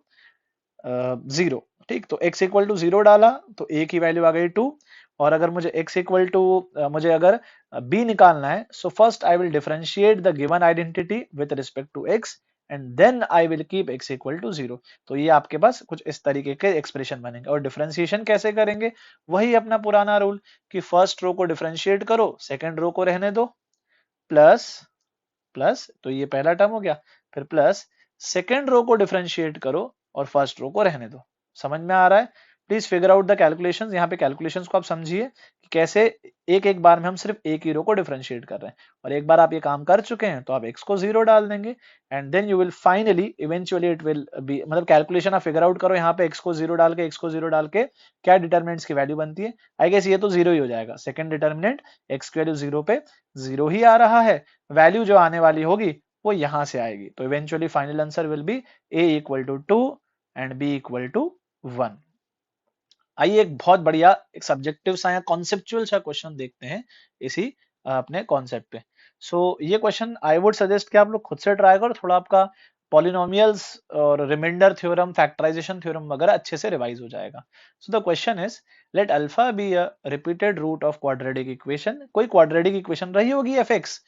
0, ठीक। तो x इक्वल टू 0 डाला तो a की वैल्यू आ गई 2, और अगर मुझे x इक्वल टू मुझे अगर b निकालना है, so first I will differentiate the given identity with respect to x and then I will keep x equal to 0। तो ये आपके पास कुछ इस तरीके के एक्सप्रेशन बनेंगे। और डिफरेंशिएशन कैसे करेंगे, वही अपना पुराना रूल कि फर्स्ट रो को डिफरेंशिएट करो, सेकंड रो को रहने दो, प्लस प्लस, तो ये पहला टर्म हो गया, फिर प्लस सेकेंड रो को डिफरेंशिएट करो और फर्स्ट रो को रहने दो। समझ में आ रहा है? Please figure out the calculations. यहाँ पे कैलकुलेशंस को आप समझिए कि कैसे एक एक बार में हम सिर्फ एक ही रो को डिफरेंशिएट कर रहे हैं, और एक बार आप ये काम कर चुके हैं तो आप x को 0 डाल देंगे and then you will finally eventually it will be, मतलब कैलकुलेशन आप फिगर आउट करो, यहाँ पे x को 0 डाल के क्या डिटर्मिनेंट्स की वैल्यू बनती है। आई गेस ये तो 0 ही हो जाएगा, सेकंड डिटर्मिनेंट x की वैल्यू 0 पे 0 ही आ रहा है, वैल्यू जो आने वाली होगी वो यहां से आएगी। तो eventually final answer will be a equal to 2 and b equal to 1। आइए एक बहुत बढ़िया एक सब्जेक्टिव सा या कॉन्सेप्चुअल सा क्वेश्चन देखते हैं इसी अपने कॉन्सेप्ट पे। सो ये क्वेश्चन आई वुड सजेस्ट कि आप लोग खुद से ट्राई करो, थोड़ा आपका पॉलिनोमियल्स और रिमाइंडर थ्योरम, फैक्टराइजेशन थ्योरम वगैरह अच्छे से रिवाइज हो जाएगा। So the question is let alpha be a repeated root of quadratic equation. कोई क्वाड्रेटिक इक्वेशन रही होगी fx,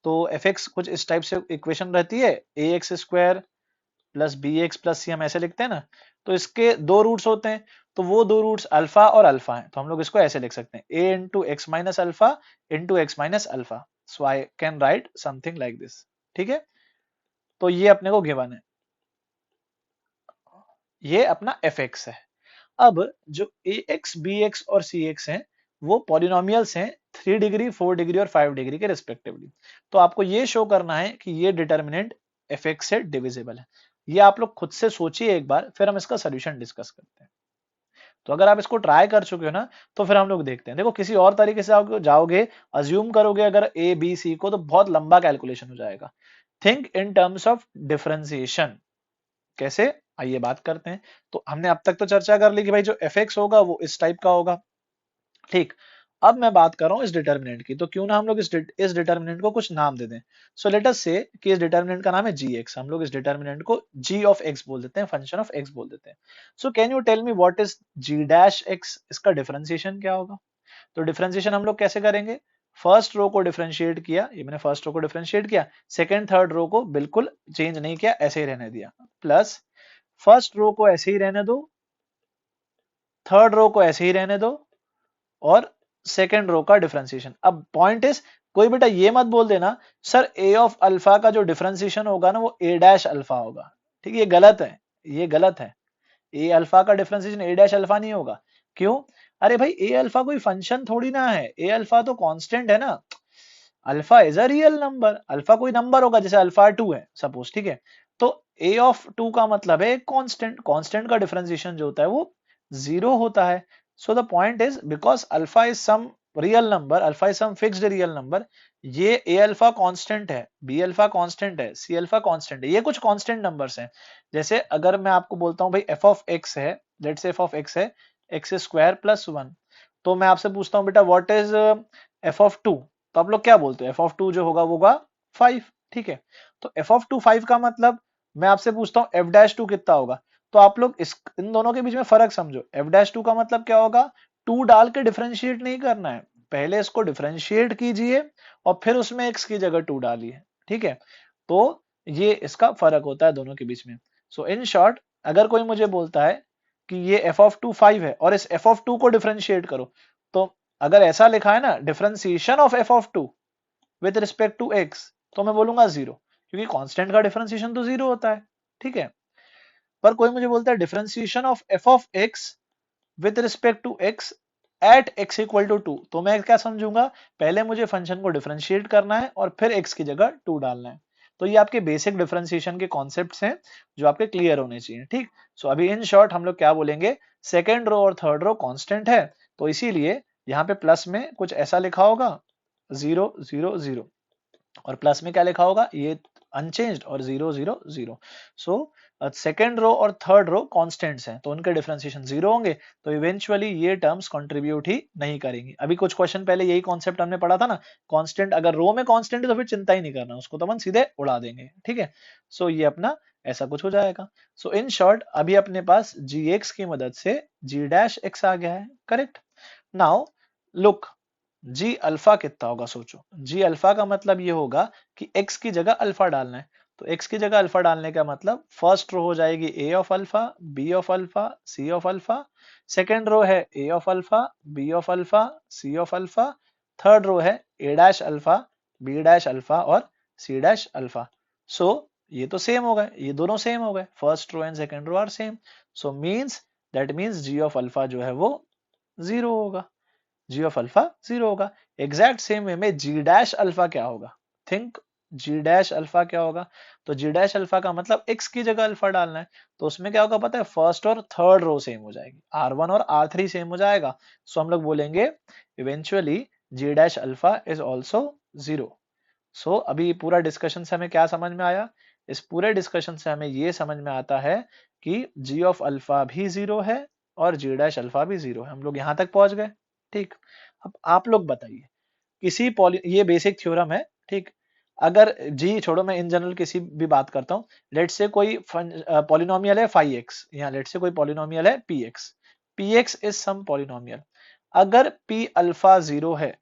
तो fx कुछ इस टाइप से इक्वेशन रहती है, ax² plus B X plus C, हम ऐसे लिखते हैं ना। तो इसके दो रूट्स होते हैं, तो वो दो रूट्स अल्फा और अल्फा हैं, तो हम लोग इसको ऐसे लिख सकते हैं a into x minus alpha into x minus alpha. So I can write something like this, ठीक है। तो ये अपने को गिवन है, ये अपना fx है। अब जो ax, bx और cx हैं वो पॉलिनोमियल्स हैं 3 डिग्री, 4 डिग्री और 5 डिग्री के रिस्पेक्टिवली। तो आपको ये शो करना है कि ये डिटर्मिनेंट fx से डिविजिबल है। ये आप लोग खुद से सोचिए एक बार, फिर हम इसका सोल्यूशन डिस्कस करते हैं। तो अगर आप इसको ट्राई कर चुके हो ना, तो फिर हम लोग देखते हैं। देखो किसी और तरीके से आप जाओगे, अज्यूम करोगे अगर ए बी सी को, तो बहुत लंबा कैलकुलेशन हो जाएगा। Think in terms of differentiation. कैसे, आइए बात करते हैं। तो हमने अब तक तो चर्चा कर ली कि भाई जो एफ एक्स होगा वो इस टाइप का होगा, ठीक। अब मैं बात कर रहा हूं इस डिटर्मिनेंट की, तो क्यों ना हम लोग इस डिटर्मिनेंट को कुछ नाम दे दें। सो लेट अस से कि इस डिटर्मिनेंट का नाम है जी एक्स, हम लोग इस डिटर्मिनेंट को जी ऑफ एक्स बोल देते हैं, फंक्शन ऑफ एक्स बोल देते हैं। So can you tell me what is g dash x, इसका डिफरेंशिएशन क्या होगा। तो डिफरेंशिएशन हम लोग कैसे करेंगे, फर्स्ट रो को डिफरेंशिएट किया, ये मैंने फर्स्ट रो को डिफरेंशिएट किया, सेकंड थर्ड रो को बिल्कुल चेंज नहीं किया, ऐसे ही रहने दिया, प्लस फर्स्ट रो को ऐसे ही रहने दो, थर्ड रो को ऐसे ही रहने दो, और सेकेंड रो का डिफरेंशिएशन। अब पॉइंट इज, कोई बेटा ये मत बोल देना सर ए ऑफ अल्फा का जो डिफरेंशिएशन होगा ना वो ए डैश अल्फा होगा, ठीक है, ये गलत है, ये गलत है। ए अल्फा का डिफरेंशिएशन ए डैश अल्फा नहीं होगा। क्यों, अरे भाई ए अल्फा कोई फंक्शन थोड़ी ना है, ए अल्फा तो कांस्टेंट है ना। Alpha is a real number, alpha कोई नंबर होगा, जैसे अल्फा 2 है सपोज, ठीक है। तो ए ऑफ 2 का मतलब है एक कांस्टेंट, कांस्टेंट का डिफरेंशिएशन जो होता है वो 0 होता है। So the point is because alpha is some real number, alpha is some fixed real number, ये ए अल्फा कांस्टेंट है, बी अल्फा कांस्टेंट है, सी अल्फा कांस्टेंट है, ये कुछ कांस्टेंट नंबर्स हैं। जैसे अगर मैं आपको बोलता हूं भाई एफ ऑफ एक्स है, let's say F of x है एक्स स्क्वायर प्लस 1, तो मैं आपसे पूछता हूं बेटा व्हाट इज एफ ऑफ 2, तो आप लोग क्या बोलते हो, एफ ऑफ 2 जो होगा वो होगा 5, ठीक है। तो एफ ऑफ 2 5 का मतलब, मैं आपसे पूछता हूँ एफ डैश 2 कितना होगा, तो आप लोग इन दोनों के बीच में फर्क समझो। एफ डैश 2 का मतलब क्या होगा, 2 डाल के डिफरेंशिएट नहीं करना है, पहले इसको डिफरेंशिएट कीजिए और फिर उसमें x की जगह 2 डालिए, ठीक है। तो ये इसका फर्क होता है दोनों के बीच में। सो इन शॉर्ट, अगर कोई मुझे बोलता है कि ये एफ ऑफ 2 5 है और इस एफ ऑफ 2 को डिफरेंशिएट करो, तो अगर ऐसा लिखा है ना differentiation of f of 2 with respect to x, तो मैं बोलूंगा 0, क्योंकि कांस्टेंट का डिफरेंशिएशन तो 0 होता है, ठीक है। पर कोई मुझे बोलता है differentiation of f of x with respect to x at x equal to 2, तो मैं क्या समझूंगा, पहले मुझे फंक्शन को डिफरेंशिएट करना है और फिर एक्स की जगह 2 डालना है। तो ये आपके बेसिक डिफरेंशिएशन के कॉन्सेप्ट्स हैं जो आपके क्लियर होने चाहिए, ठीक। सो अभी इन शॉर्ट हम लोग क्या बोलेंगे, सेकेंड रो और थर्ड रो कांस्टेंट है, तो इसीलिए यहाँ पे प्लस में कुछ ऐसा लिखा होगा 0 0 0, और प्लस में क्या लिखा होगा, ये अनचेंज्ड और 0 0 0। सो सेकेंड रो और थर्ड रो कांस्टेंट्स हैं, तो उनके डिफरेंशिएशन 0 होंगे, तो इवेंचुअली ये टर्म्स कंट्रीब्यूट ही नहीं करेंगी। अभी कुछ क्वेश्चन पहले यही कॉन्सेप्ट हमने पढ़ा था ना, कांस्टेंट अगर रो में कांस्टेंट है तो फिर चिंता ही नहीं करना, उसको तो अपन सीधे उड़ा देंगे, ठीक है। सो ये अपना ऐसा कुछ हो जाएगा। सो इन शॉर्ट अभी अपने पास जी एक्स की मदद से जी डैश एक्स आ गया है, करेक्ट। नाउ लुक, जी अल्फा कितना होगा, सोचो, जी अल्फा का मतलब ये होगा कि x की जगह अल्फा डालना है, तो x की जगह अल्फा डालने का मतलब फर्स्ट रो हो जाएगी a of alpha, b of alpha, c of alpha, second row है a of alpha, b of alpha, c of alpha, third row है a dash alpha, b dash alpha और c dash alpha. So ये तो same हो गए, ये दोनों same हो गए, first row and second row are same, so means that means g of alpha जो है वो 0 होगा, जी ऑफ अल्फा 0 होगा। एग्जैक्ट सेम वे में जी डैश अल्फा क्या होगा, थिंक, जी डैश अल्फा क्या होगा, तो जी डैश अल्फा का मतलब x की जगह अल्फा डालना है, तो उसमें क्या होगा पता है, फर्स्ट और थर्ड रो सेम हो जाएगी, R1 और R3 सेम हो जाएगा। सो हम लोग बोलेंगे eventually g dash alpha is also 0। So अभी पूरा डिस्कशन से हमें क्या समझ में आया, इस पूरे डिस्कशन से हमें ये समझ में आता है कि जी ऑफ अल्फा भी 0 है और जी डैश अल्फा भी 0 है। हम लोग यहां तक पहुंच गए, ठीक। अब आप लोग बताइए, किसी ये बेसिक थ्योरम है, ठीक। अगर जी छोड़ो, मैं इन जनरल किसी भी बात करता हूँ, लेट से कोई पॉलिनोमियल है फाइव एक्स, या लेट से कोई पॉलिनोमियल है p x, p x is some polynomial, अगर पी अल्फा 0 है,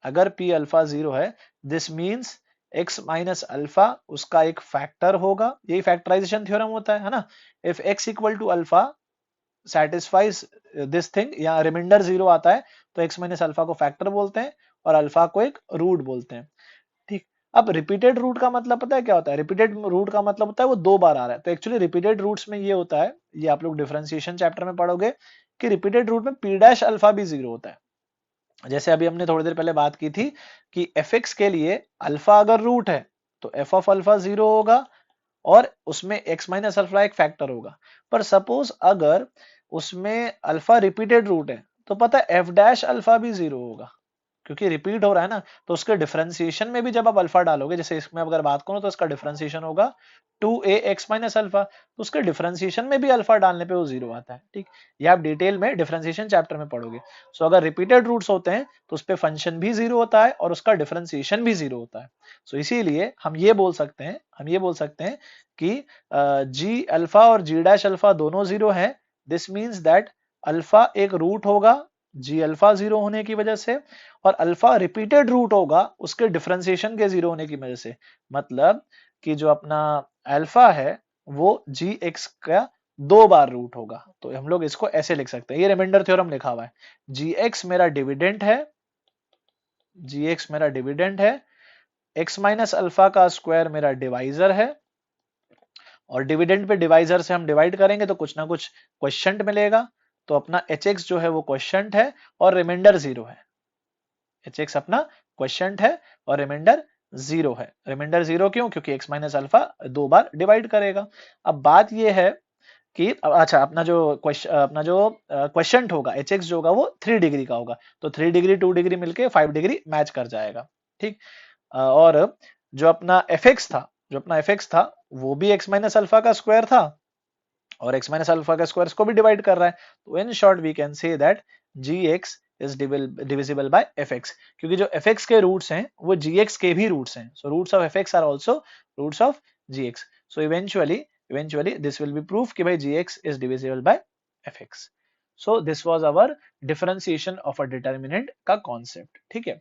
अगर पी अल्फा 0 है, this means x minus alpha उसका एक फैक्टर होगा, यही फैक्टराइजेशन थ्योरम होता है ना। If x equal to alpha satisfies this thing, या रिमाइंडर 0 आता है तो x माइनस अल्फा को फैक्टर बोलते हैं और अल्फा को एक रूट बोलते हैं, ठीक। अब रिपीटेड रूट का मतलब पता है क्या होता है, रिपीटेड रूट का मतलब होता है वो 2 बार आ रहा है, तो एक्चुअली रिपीटेड रूट्स में ये होता है, ये आप लोग डिफरेंशिएशन चैप्टर में पढ़ोगे कि रिपीटेड रूट में पी डैश अल्फा भी 0 होता है। जैसे अभी हमने थोड़ी देर पहले बात की थी कि एफ एक्स के लिए अल्फा अगर रूट है तो एफ ऑफ अल्फा 0 होगा और उसमें x माइनस अल्फा एक फैक्टर होगा। पर सपोज अगर उसमें अल्फा रिपीटेड रूट है तो पता है एफ डैश अल्फा भी 0 होगा, क्योंकि रिपीट हो रहा है ना। तो उसके डिफरेंशिएशन में भी जब आप अल्फा डालोगे, जैसे इसमें अगर बात करूं तो इसका डिफरेंशिएशन होगा 2ax माइनस अल्फा, तो उसके डिफरेंशिएशन में भी अल्फा डालने पे वो 0 आता है। ठीक, ये आप डिटेल में डिफरेंशिएशन चैप्टर में पढ़ोगे। सो अगर रिपीटेड रूट्स होते हैं तो उस पे फंक्शन भी 0 होता है और उसका डिफरेंशिएशन भी 0 होता है। सो इसीलिए हम ये बोल सकते हैं कि जी अल्फा और जी डैश अल्फा दोनों 0 है। दिस मीन्स दैट अल्फा एक रूट होगा जी अल्फा 0 होने की वजह से, और अल्फा रिपीटेड रूट होगा उसके डिफरेंशिएशन के 0 होने की वजह से। मतलब कि जो अपना अल्फा है वो जी एक्स का 2 बार रूट होगा। तो हम लोग इसको ऐसे लिख सकते हैं, ये रिमाइंडर थ्योरम लिखा हुआ है। जी एक्स मेरा डिविडेंड है, जी एक्स मेरा डिविडेंड है, एक्स माइनस अल्फा का स्क्वायर मेरा डिवाइजर है, और डिविडेंड पे डिवाइजर से हम डिवाइड करेंगे तो कुछ ना कुछ क्वेश्चंट मिलेगा। तो अपना एच एक्स जो है वो क्वेश्चंट है और रिमाइंडर 0 है। एच एक्स अपना क्वेश्चंट है और रिमाइंडर 0 है। रिमाइंडर 0 क्यों? क्योंकि x माइनस अल्फा 2 बार डिवाइड करेगा। अब बात ये है कि अच्छा अपना जो क्वेश्चंट होगा एच एक्स जो होगा वो 3 डिग्री का होगा, तो 3 डिग्री 2 डिग्री मिलके 5 डिग्री मैच कर जाएगा। ठीक, और जो अपना एफ एक्स था वो भी x माइनस अल्फा का स्क्वायर था और x माइनस अल्फा का स्क्वायर इसको भी डिवाइड कर रहा है। तो in short we can say that gx is divisible by fx, क्योंकि जो fx के रूट्स हैं वो gx के भी रूट्स हैं। So roots of fx are also roots of gx। So eventually this will be proof कि भाई gx is divisible by fx। So this was our differentiation of a determinant का concept. ठीक है,